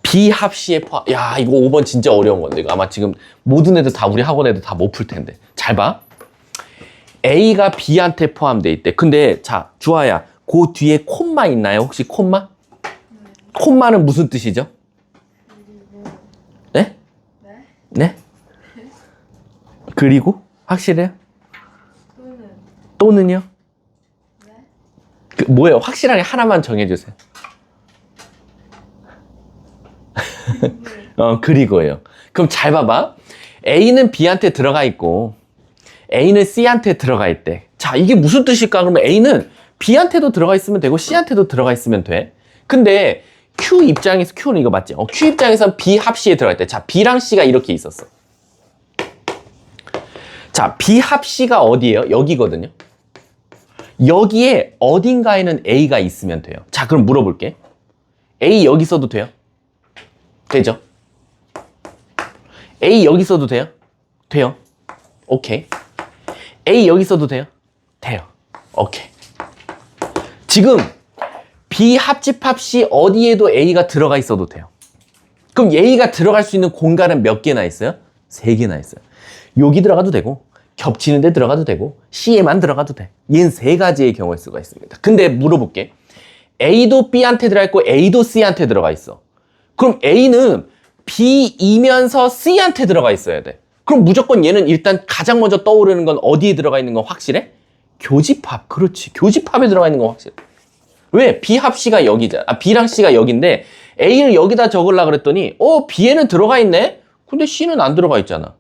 B 합시에 포함. 야, 이거 5번 진짜 어려운 건데. 이거 아마 지금 모든 애들 다 우리 학원 애들 다 못 풀 텐데. 잘 봐. A가 B한테 포함돼 있대. 근데 자, 주아야. 그 뒤에 콤마 있나요? 혹시 콤마? 콤마는 무슨 뜻이죠? 네? 네? 그리고? 확실해요? 또는 또는요? 네? 그 뭐예요? 확실하게 하나만 정해주세요. 그리고요. 그럼 잘 봐봐. A는 B한테 들어가 있고 A는 C한테 들어가 있대. 자, 이게 무슨 뜻일까? 그러면 A는 B한테도 들어가 있으면 되고 C한테도 들어가 있으면 돼. 근데 Q 입장에서, Q는 이거 맞지? Q 입장에서는 B 합 C에 들어가 있대. 자, B랑 C가 이렇게 있었어. 자, B 합 C가 어디예요? 여기거든요. 여기에 어딘가에는 A가 있으면 돼요. 자, 그럼 물어볼게. A 여기 써도 돼요? 되죠? A 여기 써도 돼요? 돼요. 오케이. A 여기 써도 돼요? 돼요. 오케이. 지금 B 합집합 C 어디에도 A가 들어가 있어도 돼요. 그럼 A가 들어갈 수 있는 공간은 몇 개나 있어요? 3개나 있어요. 여기 들어가도 되고 겹치는 데 들어가도 되고 C에만 들어가도 돼. 얘는 3가지의 경우일 수가 있습니다. 근데 물어볼게. A도 B한테 들어가 있고 A도 C한테 들어가 있어. 그럼 A는 B이면서 C한테 들어가 있어야 돼. 그럼 무조건 얘는 일단 가장 먼저 떠오르는 건 어디에 들어가 있는 건 확실해? 교집합. 그렇지. 교집합에 들어가 있는 건 확실해. 왜? B 합 C가 여기잖아. B랑 C가 여기인데 A를 여기다 적으려고 그랬더니 B에는 들어가 있네? 근데 C는 안 들어가 있잖아.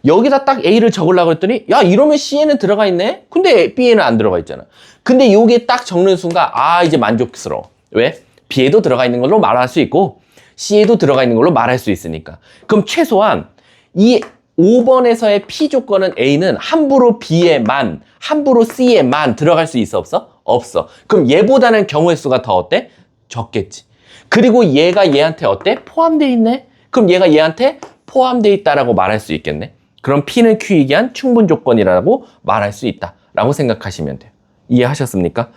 여기다 딱 A를 적으려고 했더니 야, 이러면 C에는 들어가 있네? 근데 B에는 안 들어가 있잖아. 근데 요게 딱 적는 순간 이제 만족스러워. 왜? B에도 들어가 있는 걸로 말할 수 있고 C에도 들어가 있는 걸로 말할 수 있으니까. 그럼 최소한 이 5번에서의 P 조건은 A는 함부로 B에만, 함부로 C에만 들어갈 수 있어, 없어? 없어. 그럼 얘보다는 경우의 수가 더 어때? 적겠지. 그리고 얘가 얘한테 어때? 포함되어 있네? 그럼 얘가 얘한테 포함되어 있다라고 말할 수 있겠네. 그럼 P는 Q이기 한 충분 조건이라고 말할 수 있다라고 생각하시면 돼요. 이해하셨습니까?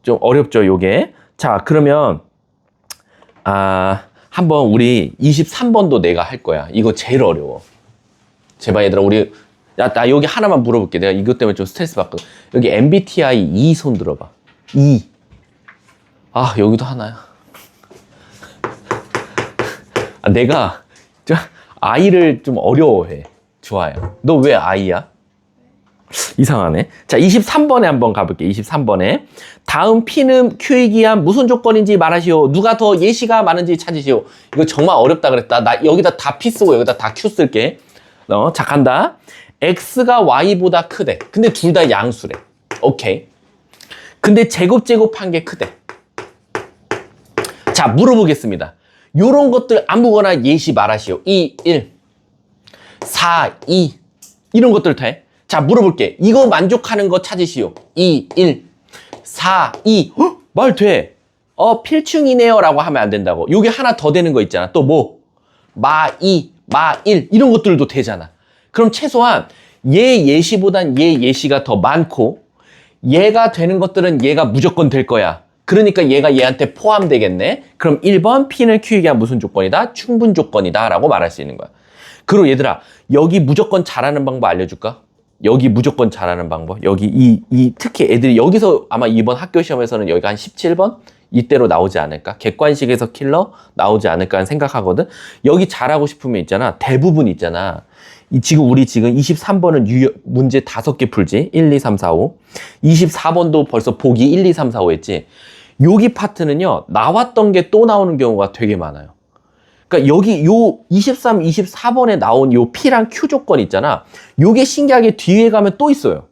좀 어렵죠, 요게. 자, 그러면 한번 우리 23번도 내가 할 거야. 이거 제일 어려워. 제발 얘들아, 우리 나 여기 하나만 물어볼게. 내가 이것 때문에 좀 스트레스 받거든. 여기 MBTI 2 손 들어봐. 2. 여기도 하나야. 내가 I를 좀 어려워해. 좋아요. 너 왜 I야? 이상하네. 자, 23번에 한번 가볼게. 23번에. 다음 P는 Q이기 한 무슨 조건인지 말하시오. 누가 더 예시가 많은지 찾으시오. 이거 정말 어렵다 그랬다. 나 여기다 다 P 쓰고 여기다 다 Q 쓸게. 자, 간다. X가 Y보다 크대. 근데 둘 다 양수래. 오케이. 근데 제곱한 게 크대. 자, 물어보겠습니다. 요런 것들 아무거나 예시 말하시오. 2, 1, 4, 2 이런 것들 돼? 자, 물어볼게. 이거 만족하는 거 찾으시오. 2, 1, 4, 2 말 돼. 필충이네요 라고 하면 안 된다고. 요게 하나 더 되는 거 있잖아. 또 뭐? 마 2, 마 1 이런 것들도 되잖아. 그럼 최소한 얘 예시보단 얘 예시가 더 많고 얘가 되는 것들은 얘가 무조건 될 거야. 그러니까 얘가 얘한테 포함되겠네. 그럼 1번 P는 Q이기 한 무슨 조건이다? 충분 조건이다 라고 말할 수 있는 거야. 그리고 얘들아, 여기 무조건 잘하는 방법 알려줄까? 여기 무조건 잘하는 방법. 여기 특히 애들이 여기서 아마 이번 학교 시험에서는 여기가 한 17번? 이때로 나오지 않을까? 객관식에서 킬러 나오지 않을까 하는 생각하거든. 여기 잘하고 싶으면 있잖아. 대부분 있잖아. 우리 지금 23번은 문제 5개 풀지. 1, 2, 3, 4, 5. 24번도 벌써 보기 1, 2, 3, 4, 5 했지. 여기 파트는요. 나왔던 게 또 나오는 경우가 되게 많아요. 그러니까 여기 요 23, 24번에 나온 요 P랑 Q 조건 있잖아. 요게 신기하게 뒤에 가면 또 있어요.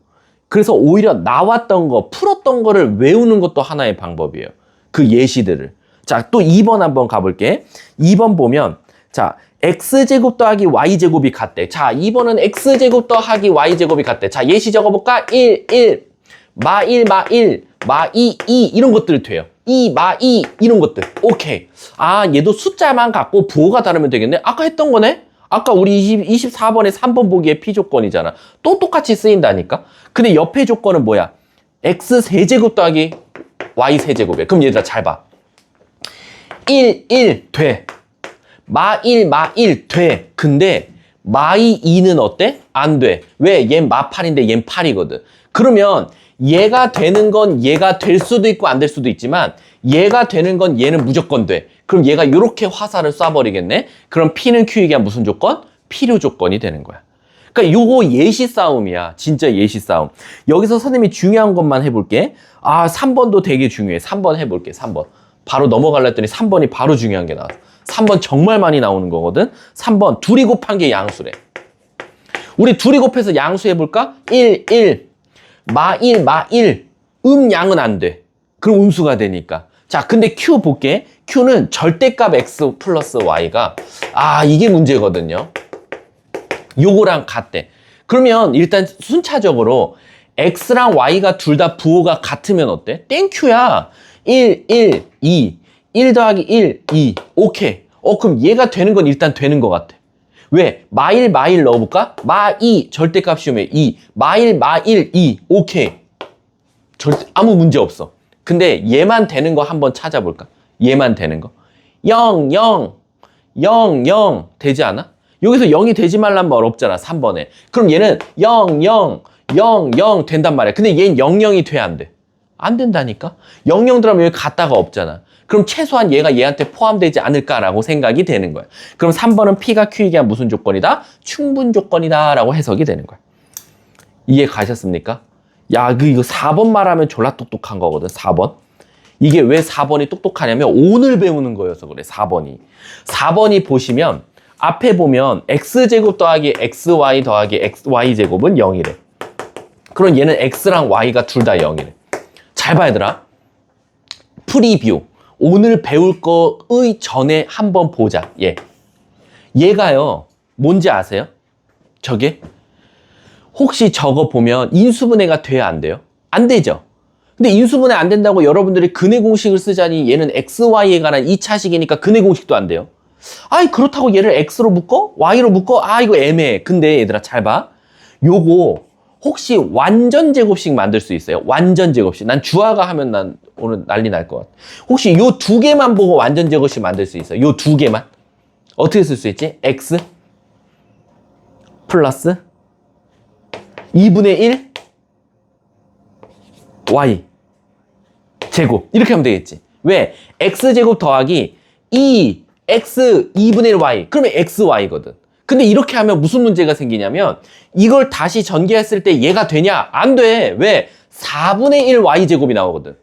그래서 오히려 나왔던 거, 풀었던 거를 외우는 것도 하나의 방법이에요. 그 예시들을. 자, 또 2번 한번 가볼게. 2번 보면, 자, X제곱 더하기 Y제곱이 같대. 자, 2번은 X제곱 더하기 Y제곱이 같대. 자, 예시 적어볼까? 1, 1, 마 1, 마 1, 마 2, 2 이런 것들 돼요. 2, 마 2 이런 것들. 오케이. 얘도 숫자만 갖고 부호가 다르면 되겠네. 아까 했던 거네? 아까 우리 24번에 3번 보기에 P조건이잖아. 또 똑같이 쓰인다니까? 근데 옆에 조건은 뭐야? X세제곱 더하기 Y세제곱이야. 그럼 얘들아 잘 봐. 1, 1 돼. 마 1, 마 1 돼. 근데 마 2, 2는 어때? 안 돼. 왜? 얜 마 8인데 얜 8이거든. 그러면 얘가 되는 건 얘가 될 수도 있고 안 될 수도 있지만 얘가 되는 건 얘는 무조건 돼. 그럼 얘가 이렇게 화살을 쏴버리겠네? 그럼 P는 Q이게 무슨 조건? 필요 조건이 되는 거야. 그러니까 요거 예시 싸움이야. 진짜 예시 싸움. 여기서 선생님이 중요한 것만 해볼게. 아, 3번도 되게 중요해. 3번 해볼게. 3번. 바로 넘어갈라 했더니 3번이 바로 중요한 게 나왔어. 3번 정말 많이 나오는 거거든. 3번 둘이 곱한 게 양수래. 우리 둘이 곱해서 양수 해볼까? 1, 1. 마 1, 마 1. 양은 안 돼. 그럼 음수가 되니까. 자, 근데 Q 볼게. Q는 절대값 X 플러스 Y가 이게 문제거든요. 요거랑 같대. 그러면 일단 순차적으로 X랑 Y가 둘 다 부호가 같으면 어때? 땡큐야. 1, 1, 2. 1 더하기 1, 2. 오케이. 그럼 얘가 되는 건 일단 되는 것 같아. 왜? 마1, 마1 넣어볼까? 마2, 절대값 시험에 2. 마1, 마1, 2. 오케이. 아무 문제 없어. 근데 얘만 되는 거 한번 찾아볼까? 얘만 되는 거. 0, 0, 0, 0 되지 않아? 여기서 0이 되지 말란 말 없잖아, 3번에. 그럼 얘는 0, 0, 0, 0 된단 말이야. 근데 얘는 0, 0이 돼, 안 돼? 안 된다니까? 0, 0 들어가면 여기 갔다가 없잖아. 그럼 최소한 얘가 얘한테 포함되지 않을까라고 생각이 되는 거야. 그럼 3번은 P가 Q이게 한 무슨 조건이다? 충분 조건이다 라고 해석이 되는 거야. 이해 가셨습니까? 야, 이거 4번 말하면 졸라 똑똑한 거거든, 4번. 이게 왜 4번이 똑똑하냐면 오늘 배우는 거여서 그래, 4번이. 4번이 보시면 앞에 보면 x제곱 더하기 xy 더하기 xy제곱은 0이래. 그럼 얘는 x랑 y가 둘 다 0이래. 잘 봐, 얘들아. 프리뷰. 오늘 배울 거의 전에 한번 보자. 얘가요, 뭔지 아세요? 저게? 혹시 저거 보면 인수분해가 돼야 안 돼요? 안 되죠? 근데 인수분해 안 된다고 여러분들이 근해 공식을 쓰자니 얘는 xy에 관한 2차식이니까 근해 공식도 안 돼요. 그렇다고 얘를 x로 묶어? y로 묶어? 이거 애매해. 근데 얘들아 잘 봐. 요거 혹시 완전 제곱식 만들 수 있어요? 완전 제곱식. 난 주아가 하면 난 오늘 난리 날 것 같아. 혹시 요 두 개만 보고 완전 제곱식 만들 수 있어요? 요 두 개만? 어떻게 쓸 수 있지? x 플러스 2분의 1 y 제곱 이렇게 하면 되겠지. 왜? x제곱 더하기 2x 2분의 1 y 그러면 xy거든. 근데 이렇게 하면 무슨 문제가 생기냐면 이걸 다시 전개했을 때 얘가 되냐? 안 돼. 왜? 4분의 1 y제곱이 나오거든.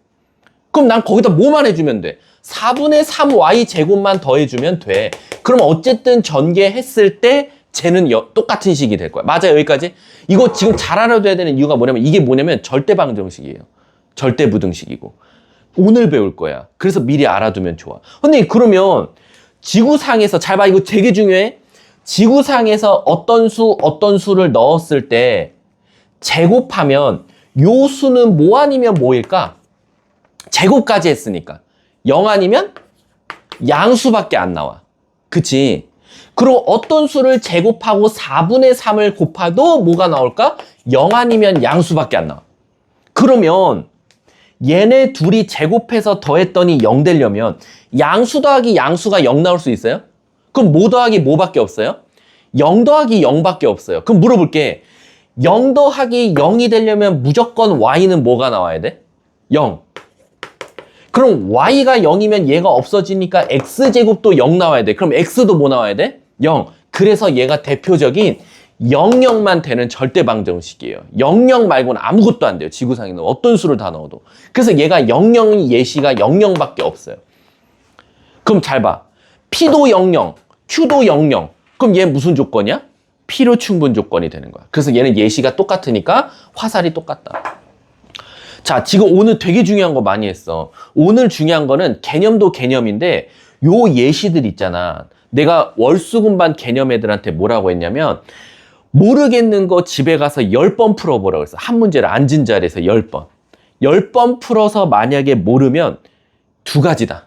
그럼 난 거기다 뭐만 해주면 돼? 4분의 3 y제곱만 더해주면 돼. 그럼 어쨌든 전개했을 때 쟤는 똑같은 식이 될 거야. 맞아요, 여기까지? 이거 지금 잘 알아둬야 되는 이유가 뭐냐면 이게 뭐냐면 절대방정식이에요. 절대부등식이고. 오늘 배울 거야. 그래서 미리 알아두면 좋아. 근데 그러면 지구상에서 잘 봐, 이거 되게 중요해. 지구상에서 어떤 수를 넣었을 때 제곱하면 요 수는 뭐 아니면 뭐일까? 제곱까지 했으니까 0 아니면 양수밖에 안 나와. 그치? 그리고 어떤 수를 제곱하고 4분의 3을 곱해도 뭐가 나올까? 0 아니면 양수밖에 안 나와. 그러면 얘네 둘이 제곱해서 더했더니 0 되려면 양수 더하기 양수가 0 나올 수 있어요? 그럼 뭐 더하기 뭐밖에 없어요? 0 더하기 0밖에 없어요. 그럼 물어볼게. 0 더하기 0이 되려면 무조건 y는 뭐가 나와야 돼? 0. 그럼 y가 0이면 얘가 없어지니까 x제곱도 0 나와야 돼. 그럼 x도 뭐 나와야 돼? 0. 그래서 얘가 대표적인 00만 되는 절대방정식이에요. 00 말고는 아무것도 안 돼요. 지구상에는 어떤 수를 다 넣어도. 그래서 얘가 00 예시가 00밖에 없어요. 그럼 잘 봐. P도 00, Q도 00. 그럼 얘 무슨 조건이야? 필요 충분 조건이 되는 거야. 그래서 얘는 예시가 똑같으니까 화살이 똑같다. 자, 지금 오늘 되게 중요한 거 많이 했어. 오늘 중요한 거는 개념도 개념인데 요 예시들 있잖아. 내가 월수금반 개념 애들한테 뭐라고 했냐면 모르겠는 거 집에 가서 10번 풀어보라고 했어. 한 문제를 앉은 자리에서 10번. 10번 풀어서 만약에 모르면 두 가지다.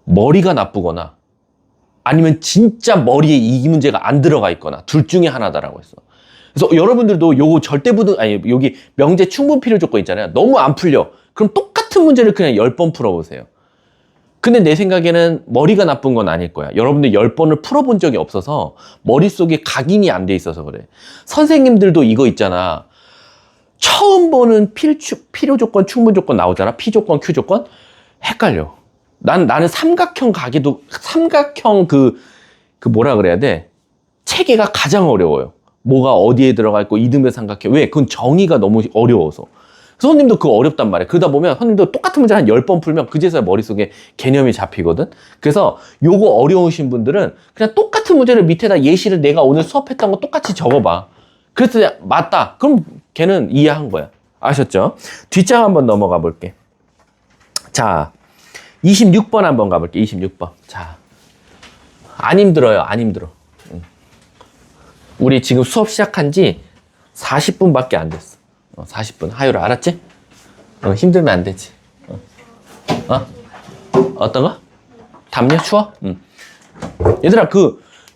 머리가 나쁘거나 아니면 진짜 머리에 이 문제가 안 들어가 있거나 둘 중에 하나다라고 했어. 그래서 여러분들도 요거 여기 명제 충분 필요 조건 있잖아요. 너무 안 풀려. 그럼 똑같은 문제를 그냥 10번 풀어보세요. 근데 내 생각에는 머리가 나쁜 건 아닐 거야. 여러분들 10번을 풀어본 적이 없어서 머릿속에 각인이 안 돼 있어서 그래. 선생님들도 이거 있잖아. 처음 보는 필요 조건, 충분 조건 나오잖아. P 조건, Q 조건. 헷갈려. 나는 삼각형 삼각형 뭐라 그래야 돼? 체계가 가장 어려워요. 뭐가 어디에 들어가 있고 이등변 삼각형. 왜? 그건 정의가 너무 어려워서. 선생님도 그거 어렵단 말이에요. 그러다 보면 선생님도 똑같은 문제 한 10번 풀면 그제서야 머릿속에 개념이 잡히거든. 그래서 요거 어려우신 분들은 그냥 똑같은 문제를 밑에다 예시를 내가 오늘 수업했던 거 똑같이 적어봐. 그래서 맞다. 그럼 걔는 이해한 거야. 아셨죠? 뒷장 한번 넘어가 볼게. 자, 26번 한번 가볼게. 26번. 자, 안 힘들어요. 안 힘들어. 우리 지금 수업 시작한 지 40분밖에 안 됐어. 40분. 하유라, 알았지? 힘들면 안 되지. 어떤 거? 담요? 추워? 얘들아,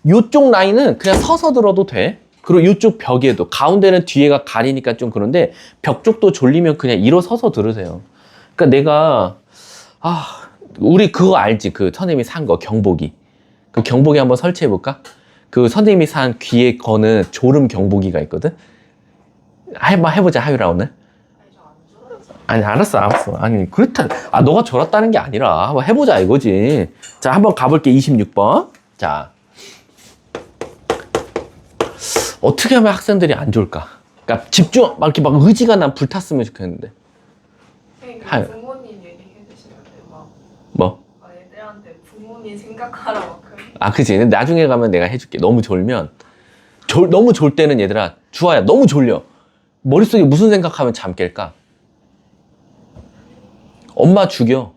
요쪽 라인은 그냥 서서 들어도 돼. 그리고 요쪽 벽에도. 가운데는 뒤에가 가리니까 좀 그런데 벽 쪽도 졸리면 그냥 일어서서 들으세요. 그러니까 내가, 우리 그거 알지? 선생님이 산 거, 경보기. 그 경보기 한번 설치해볼까? 선생님이 산 귀에 거는 졸음 경보기가 있거든? 해보자, 하유라, 오늘. 아니, 알았어. 아니, 그렇다. 너가 졸았다는 게 아니라, 한번 해보자, 이거지. 자, 한번 가볼게, 26번. 자. 어떻게 하면 학생들이 안 졸까? 그러니까 이렇게 막 의지가 난 불탔으면 좋겠는데. 부모님 얘기해 주시면 돼요. 뭐? 애들한테 부모님 생각하라고. 그치. 나중에 가면 내가 해줄게. 너무 졸면. 너무 졸 때는 얘들아, 주아야, 너무 졸려. 머릿속에 무슨 생각하면 잠 깰까? 엄마 죽여.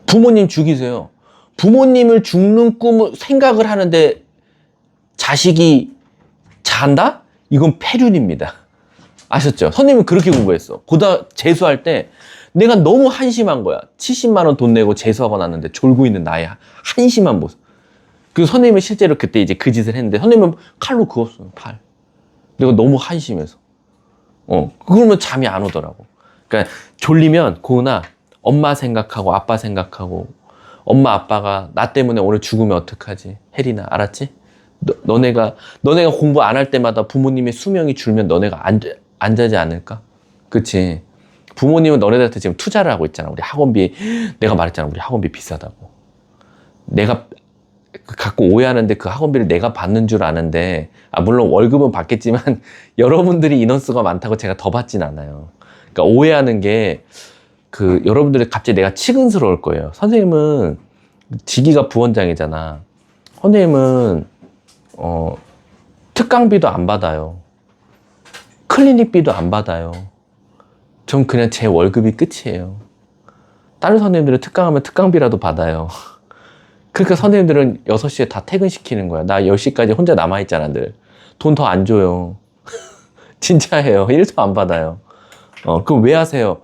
부모님 죽이세요. 부모님을 죽는 꿈을 생각을 하는데 자식이 잔다? 이건 폐륜입니다. 아셨죠? 선생님은 그렇게 공부했어. 재수할 때 내가 너무 한심한 거야. 70만 원 돈 내고 재수하고 났는데 졸고 있는 나의 한심한 모습. 선생님은 실제로 그때 이제 그 짓을 했는데 선생님은 칼로 그었어요. 팔. 내가 너무 한심해서. 그러면 잠이 안 오더라고. 그러니까 졸리면 고은아, 엄마 생각하고 아빠 생각하고 엄마 아빠가 나 때문에 오늘 죽으면 어떡하지? 혜린아, 알았지? 너네가 공부 안 할 때마다 부모님의 수명이 줄면 너네가 안 자지 않을까? 그치? 부모님은 너네들한테 지금 투자를 하고 있잖아. 우리 학원비, 내가 말했잖아. 우리 학원비 비싸다고. 내가 갖고 오해하는데 그 학원비를 내가 받는 줄 아는데, 물론 월급은 받겠지만 여러분들이 인원수가 많다고 제가 더 받진 않아요. 그러니까 오해하는 게 여러분들이 갑자기 내가 측은스러울 거예요. 선생님은 직위가 부원장이잖아. 선생님은 특강비도 안 받아요. 클리닉비도 안 받아요. 전 그냥 제 월급이 끝이에요. 다른 선생님들은 특강하면 특강비라도 받아요. 그러니까 선생님들은 6시에 다 퇴근시키는 거야. 나 10시까지 혼자 남아있잖아, 늘. 돈 더 안 줘요. 진짜예요. 1도 안 받아요. 그럼 왜 하세요?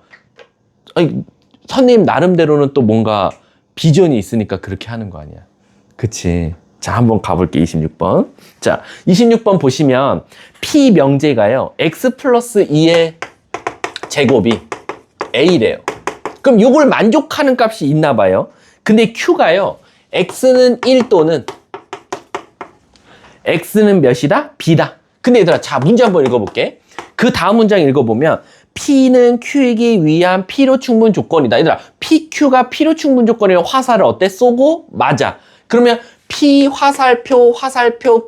아니, 선생님 나름대로는 또 뭔가 비전이 있으니까 그렇게 하는 거 아니야. 그치? 자, 한번 가볼게, 26번. 자, 26번 보시면 P 명제가요, x 플러스 2의 제곱이 A래요. 그럼 이걸 만족하는 값이 있나 봐요. 근데 Q가요, X는 1 또는 X는 몇이다? B다. 근데 얘들아, 자, 문제 한번 읽어볼게. 그 다음 문장 읽어보면 P는 Q이기 위한 필요 충분 조건이다. 얘들아, PQ가 필요 충분 조건이면 화살을 어때? 쏘고 맞아. 그러면 P 화살표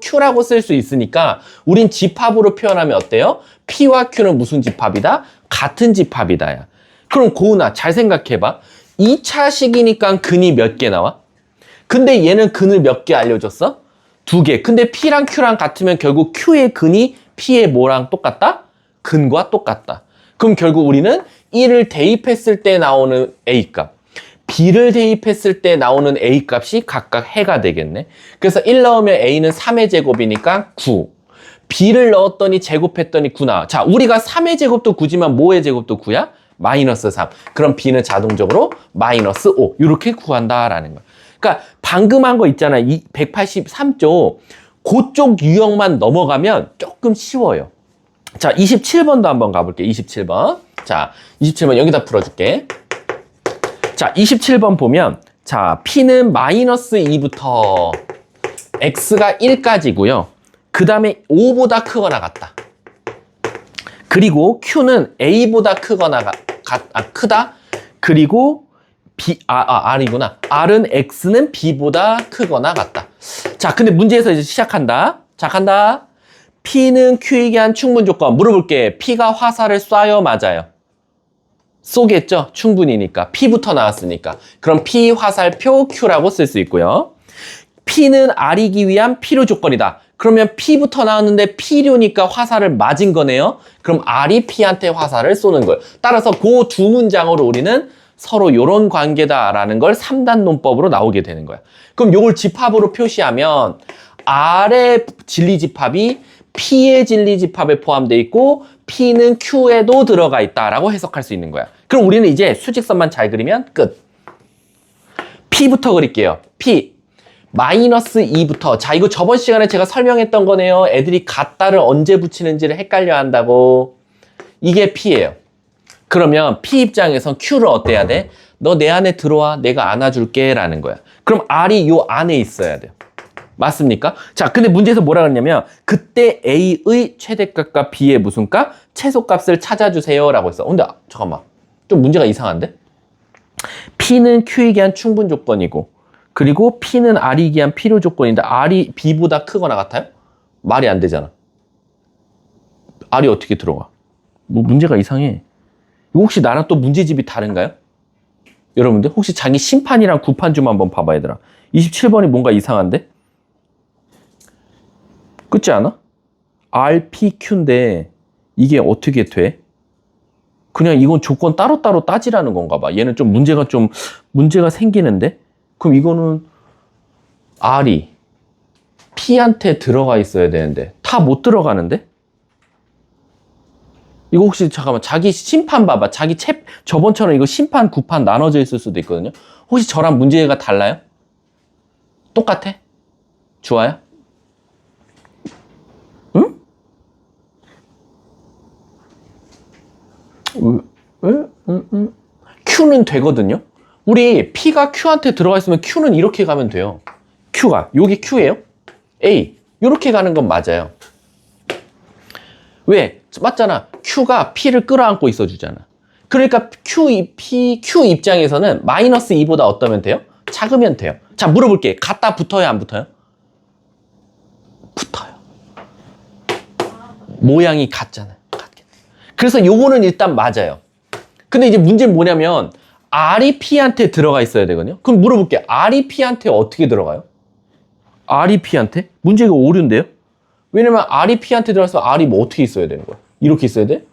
Q라고 쓸 수 있으니까 우린 집합으로 표현하면 어때요? P와 Q는 무슨 집합이다? 같은 집합이다. 야. 그럼 고은아, 잘 생각해봐. 2차식이니까 근이 몇 개 나와? 근데 얘는 근을 몇 개 알려줬어? 2개. 근데 P랑 Q랑 같으면 결국 Q의 근이 P의 뭐랑 똑같다? 근과 똑같다. 그럼 결국 우리는 1을 대입했을 때 나오는 A값, B를 대입했을 때 나오는 A값이 각각 해가 되겠네. 그래서 1 넣으면 A는 3의 제곱이니까 9. B를 넣었더니 제곱했더니 9 나와. 자, 우리가 3의 제곱도 9지만 뭐의 제곱도 9야? 마이너스 3. 그럼 B는 자동적으로 마이너스 5. 이렇게 구한다라는 거야. 그러니까 방금 한 거 있잖아. 183쪽. 그쪽 유형만 넘어가면 조금 쉬워요. 자, 27번도 한번 가볼게. 27번. 자, 27번 여기다 풀어줄게. 자, 27번 보면, 자, P는 마이너스 2부터 X가 1까지고요. 그 다음에 5보다 크거나 같다. 그 그리고 Q는 A보다 크거나 크다. 그리고 R이구나. R은 X는 B보다 크거나 같다. 자, 근데 문제에서 이제 시작한다. 자, 간다. P는 Q에게 한 충분 조건. 물어볼게. P가 화살을 쏴요, 맞아요? 쏘겠죠? 충분이니까. P부터 나왔으니까. 그럼 P 화살표 Q라고 쓸 수 있고요. P는 R이기 위한 필요 조건이다. 그러면 P부터 나왔는데 P류니까 화살을 맞은 거네요. 그럼 R이 P한테 화살을 쏘는 거예요. 따라서 그 두 문장으로 우리는 서로 이런 관계다라는 걸 3단 논법으로 나오게 되는 거야. 그럼 이걸 집합으로 표시하면 R의 진리집합이 P의 진리집합에 포함되어 있고 P는 Q에도 들어가 있다라고 해석할 수 있는 거야. 그럼 우리는 이제 수직선만 잘 그리면 끝. P부터 그릴게요. P 마이너스 2부터. 자, 이거 저번 시간에 제가 설명했던 거네요. 애들이 같다를 언제 붙이는지를 헷갈려 한다고. 이게 P예요. 그러면 P 입장에선 Q를 어때야 돼? 너 내 안에 들어와. 내가 안아줄게 라는 거야. 그럼 R이 요 안에 있어야 돼요. 맞습니까? 자, 근데 문제에서 뭐라 그랬냐면 그때 A의 최대값과 B의 무슨 값? 최소값을 찾아주세요 라고 했어. 근데 잠깐만. 좀 문제가 이상한데? P는 Q에게 한 충분 조건이고 그리고 P는 R이기 한 필요 조건인데 R이 B보다 크거나 같아요? 말이 안 되잖아. R이 어떻게 들어가? 뭐 문제가 이상해. 이거 혹시 나랑 또 문제집이 다른가요? 여러분들 혹시 자기 심판이랑 구판 좀 한번 봐봐 얘들아. 27번이 뭔가 이상한데? 그렇지 않아? RPQ인데 이게 어떻게 돼? 그냥 이건 조건 따로따로 따지라는 건가 봐. 얘는 좀 문제가 생기는데? 그럼 이거는 R이 P한테 들어가 있어야 되는데 다 못 들어가는데? 이거 혹시 잠깐만 자기 심판 봐봐. 저번처럼 이거 심판, 구판 나눠져 있을 수도 있거든요. 혹시 저랑 문제가 달라요? 똑같아? 좋아요? 응? 왜? Q는 되거든요. 우리 P가 Q한테 들어가 있으면 Q는 이렇게 가면 돼요. Q가 여기 Q예요. A 이렇게 가는 건 맞아요. 왜? 맞잖아. Q가 P를 끌어안고 있어주잖아. 그러니까 Q 입장에서는 마이너스 2보다 어떠면 돼요? 작으면 돼요. 자, 물어볼게. 같다 붙어요? 안 붙어요? 붙어요. 모양이 같잖아요. 그래서 요거는 일단 맞아요. 근데 이제 문제는 뭐냐면 R이 P한테 들어가 있어야 되거든요. 그럼 물어볼게. R이 P한테 어떻게 들어가요? R이 P한테? 문제가 오류인데요? 왜냐면 R이 P한테 들어가서 R이 뭐 어떻게 있어야 되는 거야? 이렇게 있어야 돼?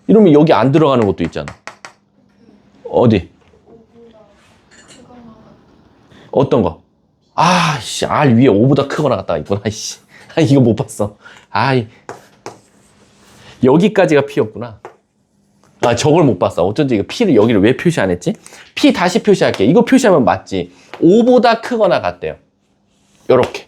이러면 여기 안 들어가는 것도 있잖아. 어디? 어떤 거? 아씨, R 위에 5보다 크거나 같다가 있구나. 아이씨, 이거 못 봤어. 여기까지가 P였구나. 저걸 못 봤어. 어쩐지 이거 P를 여기를 왜 표시 안 했지? P 다시 표시할게. 이거 표시하면 맞지. 5보다 크거나 같대요. 요렇게.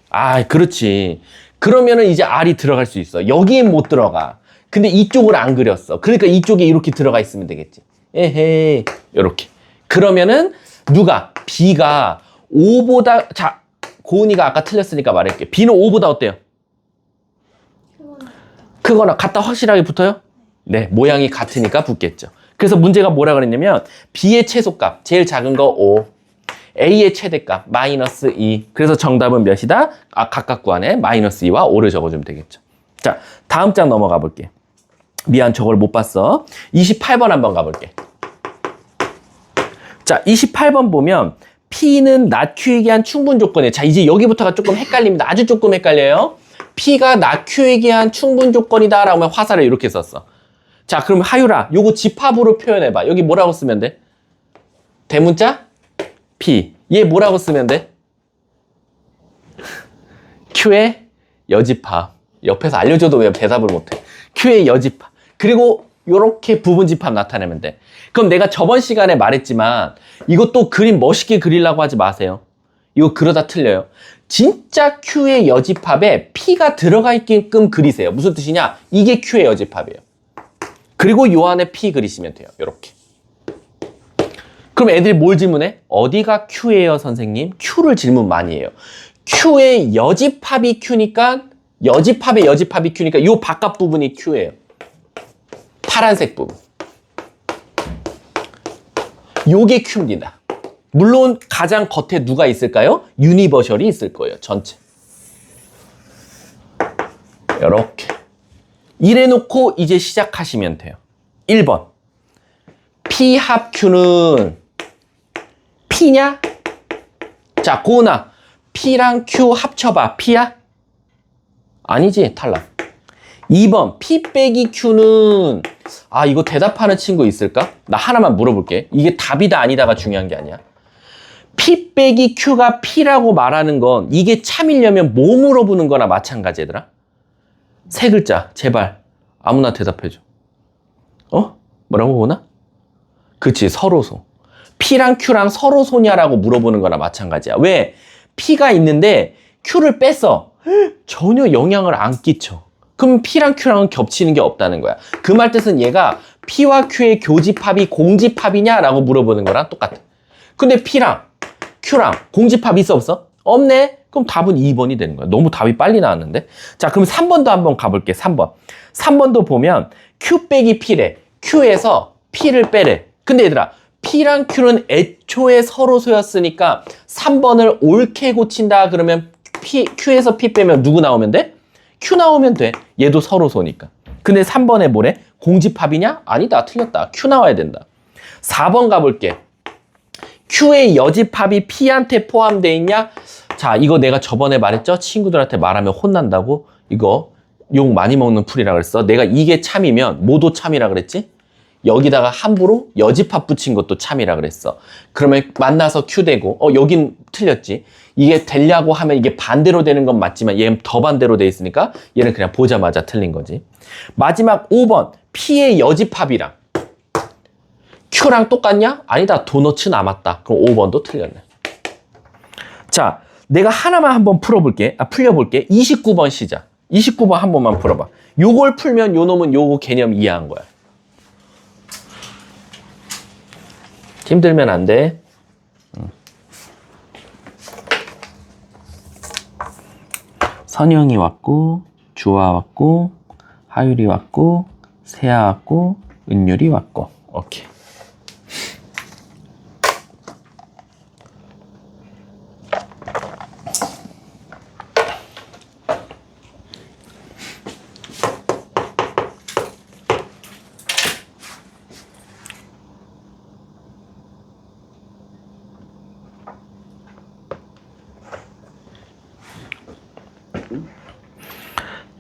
그렇지. 그러면은 이제 R이 들어갈 수 있어. 여기엔 못 들어가. 근데 이쪽을 안 그렸어. 그러니까 이쪽에 이렇게 들어가 있으면 되겠지. 에헤이. 요렇게. 그러면은 누가? B가 5보다, 자, 고은이가 아까 틀렸으니까 말할게. B는 5보다 어때요? 크거나 같다 확실하게 붙어요? 네, 모양이 같으니까 붙겠죠. 그래서 문제가 뭐라 그랬냐면 B의 최소값, 제일 작은 거 5, A의 최대값, 마이너스 2. 그래서 정답은 몇이다? 각각 구안에 마이너스 2와 5를 적어주면 되겠죠. 자, 다음 장 넘어가 볼게. 미안, 저걸 못 봤어. 28번 한번 가볼게. 자, 28번 보면 P는 낮 Q에게 한 충분 조건이에요. 자, 이제 여기부터가 조금 헷갈립니다. 아주 조금 헷갈려요. P가 낮 Q에게 한 충분 조건이다 라고 하면 화살을 이렇게 썼어. 자, 그럼 하유라, 요거 집합으로 표현해봐. 여기 뭐라고 쓰면 돼? 대문자? P. 얘 뭐라고 쓰면 돼? Q의 여집합. 옆에서 알려줘도 왜 대답을 못해? Q의 여집합. 그리고 요렇게 부분집합 나타내면 돼. 그럼 내가 저번 시간에 말했지만 이것도 그림 멋있게 그리려고 하지 마세요. 이거 그러다 틀려요. 진짜 Q의 여집합에 P가 들어가 있게끔 그리세요. 무슨 뜻이냐? 이게 Q의 여집합이에요. 그리고 요 안에 P 그리시면 돼요. 요렇게. 그럼 애들이 뭘 질문해? 어디가 Q예요, 선생님? Q를 질문 많이 해요. Q의 여집합이 Q니까 여집합의 여집합이 Q니까 요 바깥 부분이 Q예요. 파란색 부분. 요게 Q입니다. 물론 가장 겉에 누가 있을까요? 유니버셜이 있을 거예요. 전체. 이렇게. 이래놓고 이제 시작하시면 돼요. 1번. P 합 Q는 P냐? 자, 고은아. P랑 Q 합쳐봐. P야? 아니지. 탈락. 2번. P 빼기 Q는 이거 대답하는 친구 있을까? 나 하나만 물어볼게. 이게 답이다 아니다가 중요한 게 아니야. P 빼기 Q가 P라고 말하는 건 이게 참이려면 뭐 물어보는 거나 마찬가지 얘들아. 세 글자. 제발. 아무나 대답해줘. 뭐라고 보나? 그치. 서로소. P랑 Q랑 서로소냐라고 물어보는 거나 마찬가지야. 왜? P가 있는데 Q를 뺐어. 전혀 영향을 안 끼쳐. 그럼 P랑 Q랑은 겹치는 게 없다는 거야. 그 말 뜻은 얘가 P와 Q의 교집합이 공집합이냐라고 물어보는 거랑 똑같아. 근데 P랑 Q랑 공집합 있어 없어? 없네? 그럼 답은 2번이 되는 거야. 너무 답이 빨리 나왔는데? 자, 그럼 3번도 한번 가볼게. 3번. 3번도 보면 Q 빼기 P래. Q에서 P를 빼래. 근데 얘들아, P랑 Q는 애초에 서로소였으니까 3번을 옳게 고친다 그러면 Q에서 P 빼면 누구 나오면 돼? Q 나오면 돼. 얘도 서로소니까. 근데 3번에 뭐래? 공집합이냐? 아니다. 틀렸다. Q 나와야 된다. 4번 가볼게. Q의 여집합이 P한테 포함되어 있냐? 자, 이거 내가 저번에 말했죠? 친구들한테 말하면 혼난다고? 이거 욕 많이 먹는 풀이라 그랬어. 내가 이게 참이면 뭐도 참이라 그랬지? 여기다가 함부로 여집합 붙인 것도 참이라 그랬어. 그러면 만나서 Q 되고 여긴 틀렸지. 이게 되려고 하면 이게 반대로 되는 건 맞지만 얘는 더 반대로 돼 있으니까 얘는 그냥 보자마자 틀린 거지. 마지막 5번. P의 여집합이랑 Q랑 똑같냐? 아니다. 도너츠 남았다. 그럼 5번도 틀렸네. 자, 내가 하나만 한번 풀려볼게. 29번 시작. 29번 한 번만 풀어봐. 요걸 풀면 요 놈은 요거 개념 이해한 거야. 힘들면 안 돼. 선영이 왔고, 주아 왔고, 하율이 왔고, 세아 왔고, 은율이 왔고. 오케이.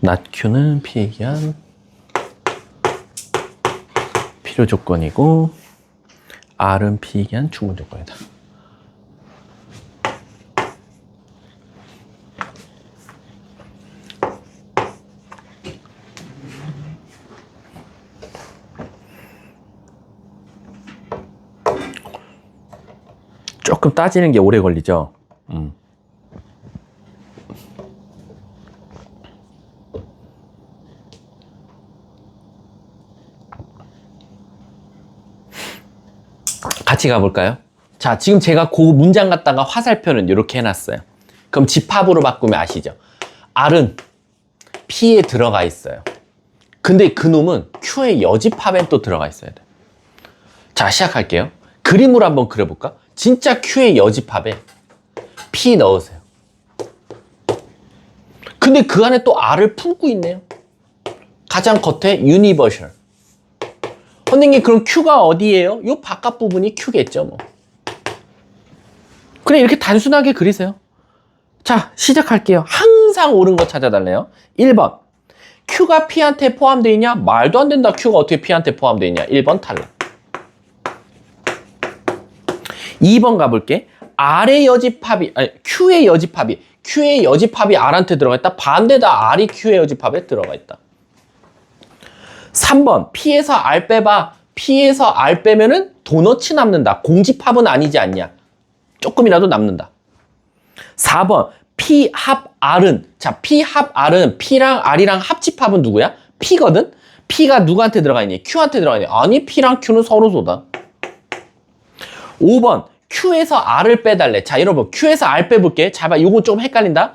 낫Q는 P에 의한 필요 조건이고 R은 P에 의한 충분 조건이다. 조금 따지는 게 오래 걸리죠. 같이 가볼까요? 자, 지금 제가 그 문장 갖다가 화살표는 이렇게 해놨어요. 그럼 집합으로 바꾸면 아시죠? R은 P에 들어가 있어요. 근데 그 놈은 Q의 여집합엔 또 들어가 있어야 돼. 자, 시작할게요. 그림으로 한번 그려볼까? 진짜 Q의 여집합에 P 넣으세요. 근데 그 안에 또 R을 품고 있네요. 가장 겉에 유니버셜. 선생님, 그럼 Q가 어디예요? 요 바깥 부분이 Q겠죠, 뭐. 그래, 이렇게 단순하게 그리세요. 자, 시작할게요. 항상 옳은 거 찾아달래요. 1번. Q가 P한테 포함되어 있냐? 말도 안 된다. Q가 어떻게 P한테 포함되어 있냐? 1번 탈락. 2번 가볼게. R의 여집합이, Q의 여집합이 R한테 들어가 있다. 반대다. R이 Q의 여집합에 들어가 있다. 3번. P에서 R 빼봐. P에서 R 빼면은 도너츠 남는다. 공집합은 아니지 않냐. 조금이라도 남는다. 4번. P 합 R은, 자, P 합 R은 P랑 R이랑 합집합은 누구야? P거든? P가 누구한테 들어가 있니? Q한테 들어가 있니? 아니, P랑 Q는 서로소다. 5번. Q에서 R을 빼달래. 자, 여러분, Q에서 R 빼볼게. 자, 봐, 요거 좀 헷갈린다.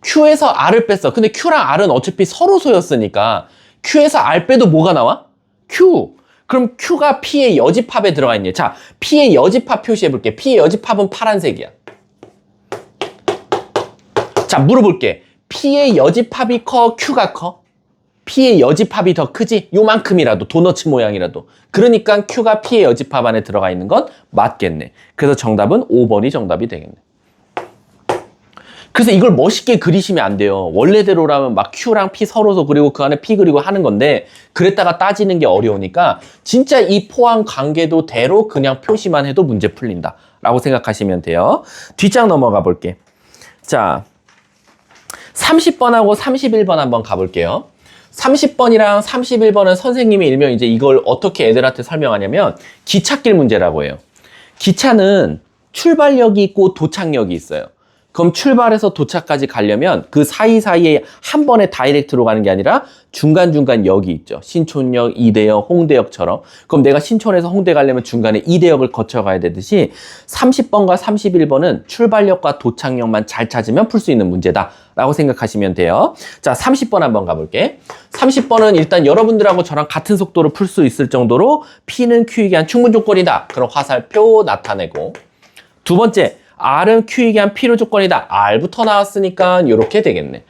Q에서 R을 뺐어. 근데 Q랑 R은 어차피 서로소였으니까 Q에서 R 빼도 뭐가 나와? Q. 그럼 Q가 P의 여집합에 들어가 있네. 자, P의 여집합 표시해볼게. P의 여집합은 파란색이야. 자, 물어볼게. P의 여집합이 커? Q가 커? P의 여집합이 더 크지? 요만큼이라도, 도너츠 모양이라도. 그러니까 Q가 P의 여집합 안에 들어가 있는 건 맞겠네. 그래서 정답은 5번이 정답이 되겠네. 그래서 이걸 멋있게 그리시면 안 돼요. 원래대로라면 막 Q랑 P 서로서 그리고 그 안에 P 그리고 하는 건데 그랬다가 따지는 게 어려우니까 진짜 이 포항 관계도 대로 그냥 표시만 해도 문제 풀린다 라고 생각하시면 돼요. 뒷장 넘어가 볼게. 자, 30번하고 31번 한번 가볼게요. 30번이랑 31번은 선생님이 일명 이제 이걸 어떻게 애들한테 설명하냐면 기찻길 문제라고 해요. 기차는 출발역이 있고 도착역이 있어요. 그럼 출발해서 도착까지 가려면 그 사이사이에 한 번에 다이렉트로 가는 게 아니라 중간중간 역이 있죠. 신촌역, 이대역, 홍대역처럼. 그럼 내가 신촌에서 홍대 가려면 중간에 이대역을 거쳐가야 되듯이 30번과 31번은 출발역과 도착역만 잘 찾으면 풀 수 있는 문제다 라고 생각하시면 돼요. 자, 30번 한번 가볼게. 30번은 일단 여러분들하고 저랑 같은 속도로 풀 수 있을 정도로 P는 Q이게 한 충분 조건이다. 그럼 화살표 나타내고. 두 번째, R은 Q이게 한 필요 조건이다. R부터 나왔으니까 이렇게 되겠네.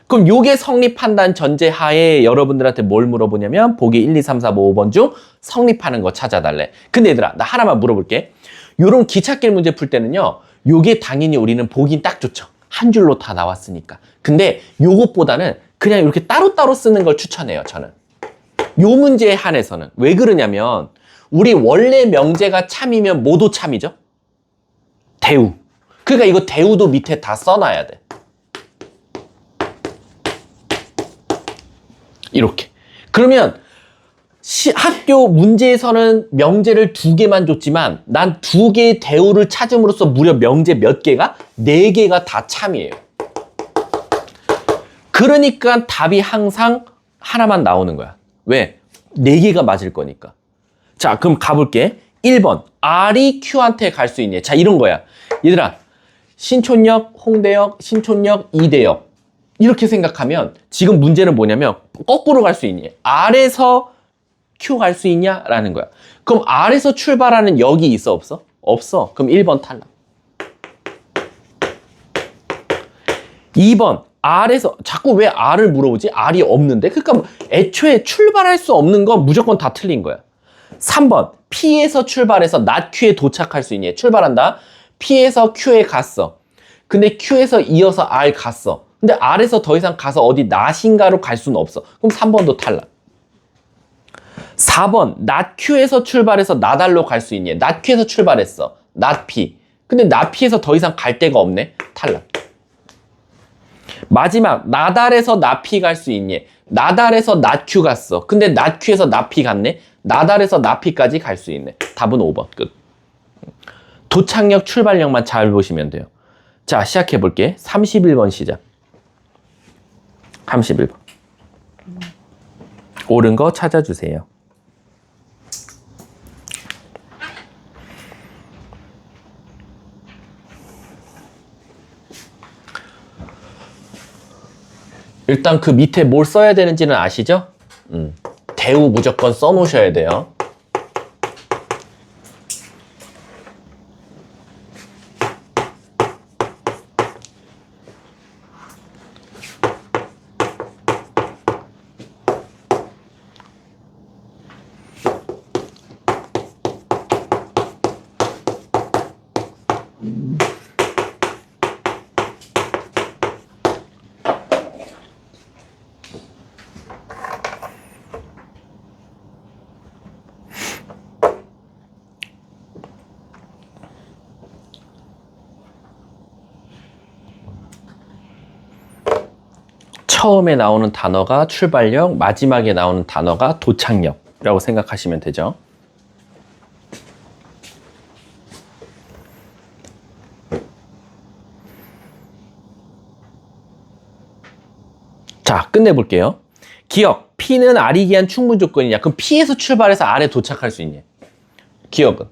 그럼 요게 성립한다는 전제하에 여러분들한테 뭘 물어보냐면 보기 1, 2, 3, 4, 5, 5번 중 성립하는 거 찾아달래. 근데 얘들아, 나 하나만 물어볼게. 요런 기찻길 문제 풀 때는요. 요게 당연히 우리는 보긴 딱 좋죠. 한 줄로 다 나왔으니까. 근데 요것보다는 그냥 이렇게 따로따로 쓰는 걸 추천해요, 저는. 요 문제에 한해서는. 왜 그러냐면 우리 원래 명제가 참이면 뭐도 참이죠? 대우. 그러니까 이거 대우도 밑에 다 써놔야 돼. 이렇게. 그러면 학교 문제에서는 명제를 2개만 줬지만 난 2개의 대우를 찾음으로써 무려 명제 몇 개가? 4개가 다 참이에요. 그러니까 답이 항상 하나만 나오는 거야. 왜? 4개가 맞을 거니까. 자, 그럼 가볼게. 1번. R이 Q한테 갈 수 있니? 자, 이런 거야. 얘들아, 신촌역, 홍대역, 신촌역, 이대역. 이렇게 생각하면 지금 문제는 뭐냐면 거꾸로 갈 수 있니? R에서 Q 갈 수 있냐? 라는 거야. 그럼 R에서 출발하는 역이 있어? 없어? 없어. 그럼 1번 탈락. 2번. R에서 자꾸 왜 R을 물어보지? R이 없는데? 그러니까 애초에 출발할 수 없는 건 무조건 다 틀린 거야. 3번. P에서 출발해서 not Q에 도착할 수 있니? 출발한다. P에서 Q에 갔어. 근데 Q에서 이어서 R 갔어. 근데 R에서 더 이상 가서 어디 not인가로 갈 수는 없어. 그럼 3번도 탈락. 4번. not Q에서 출발해서 not R로 갈 수 있니? not Q에서 출발했어. not P. 근데 not P에서 더 이상 갈 데가 없네. 탈락. 마지막. not R에서 not P 갈 수 있니? not R에서 not Q 갔어. 근데 not Q에서 not P 갔네. not R에서 not P까지 갈 수 있네. 답은 5번. 끝. 도착역, 출발역만 잘 보시면 돼요. 자, 시작해 볼게. 31번 시작. 31번. 옳은 거 찾아주세요. 일단 그 밑에 뭘 써야 되는지는 아시죠? 대우 무조건 써놓으셔야 돼요. 처음에 나오는 단어가 출발역, 마지막에 나오는 단어가 도착역이라고 생각하시면 되죠. 자, 끝내볼게요. 기억, P는 R이 기한 충분 조건이냐? 그럼 P에서 출발해서 R에 도착할 수 있냐? 기억은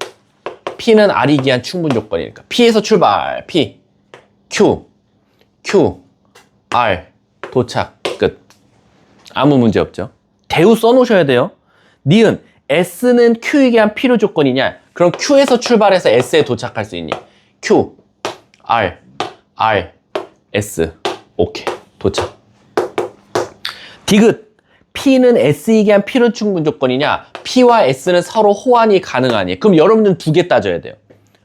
P는 R이 기한 충분 조건이니까 P에서 출발, P, Q, R, 도착, 끝. 아무 문제 없죠. 대우 써놓으셔야 돼요. 니은 S는 Q이게 한 필요 조건이냐? 그럼 Q에서 출발해서 S에 도착할 수 있니? Q, R, S. 오케이. 도착. 디귿. P는 S이게 한 필요 충분 조건이냐? P와 S는 서로 호환이 가능하니? 그럼 여러분들은 두 개 따져야 돼요.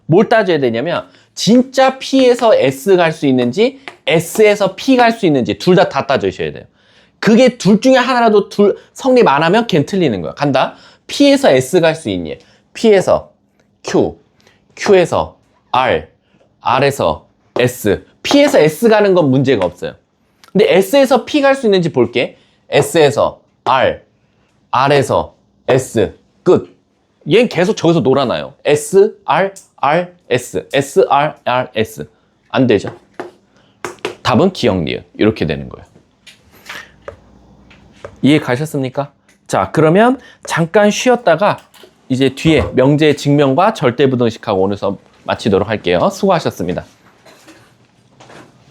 뭘 따져야 되냐면 진짜 P에서 S 갈 수 있는지 S에서 P 갈 수 있는지 둘 다 따져주셔야 돼요. 그게 둘 중에 하나라도 성립 안 하면 걔는 틀리는 거야. 간다. P에서 S 갈 수 있니? P에서 Q, Q에서 R, R에서 S. P에서 S 가는 건 문제가 없어요. 근데 S에서 P 갈 수 있는지 볼게. S에서 R, R에서 S. 끝. 얘는 계속 저기서 놀아나요. S, R, S. S, R, S. 안 되죠. 답은 기억, 니은. 이렇게 되는 거예요. 이해 가셨습니까? 자, 그러면 잠깐 쉬었다가 이제 뒤에 명제 증명과 절대부등식하고 오늘 수업 마치도록 할게요. 수고하셨습니다.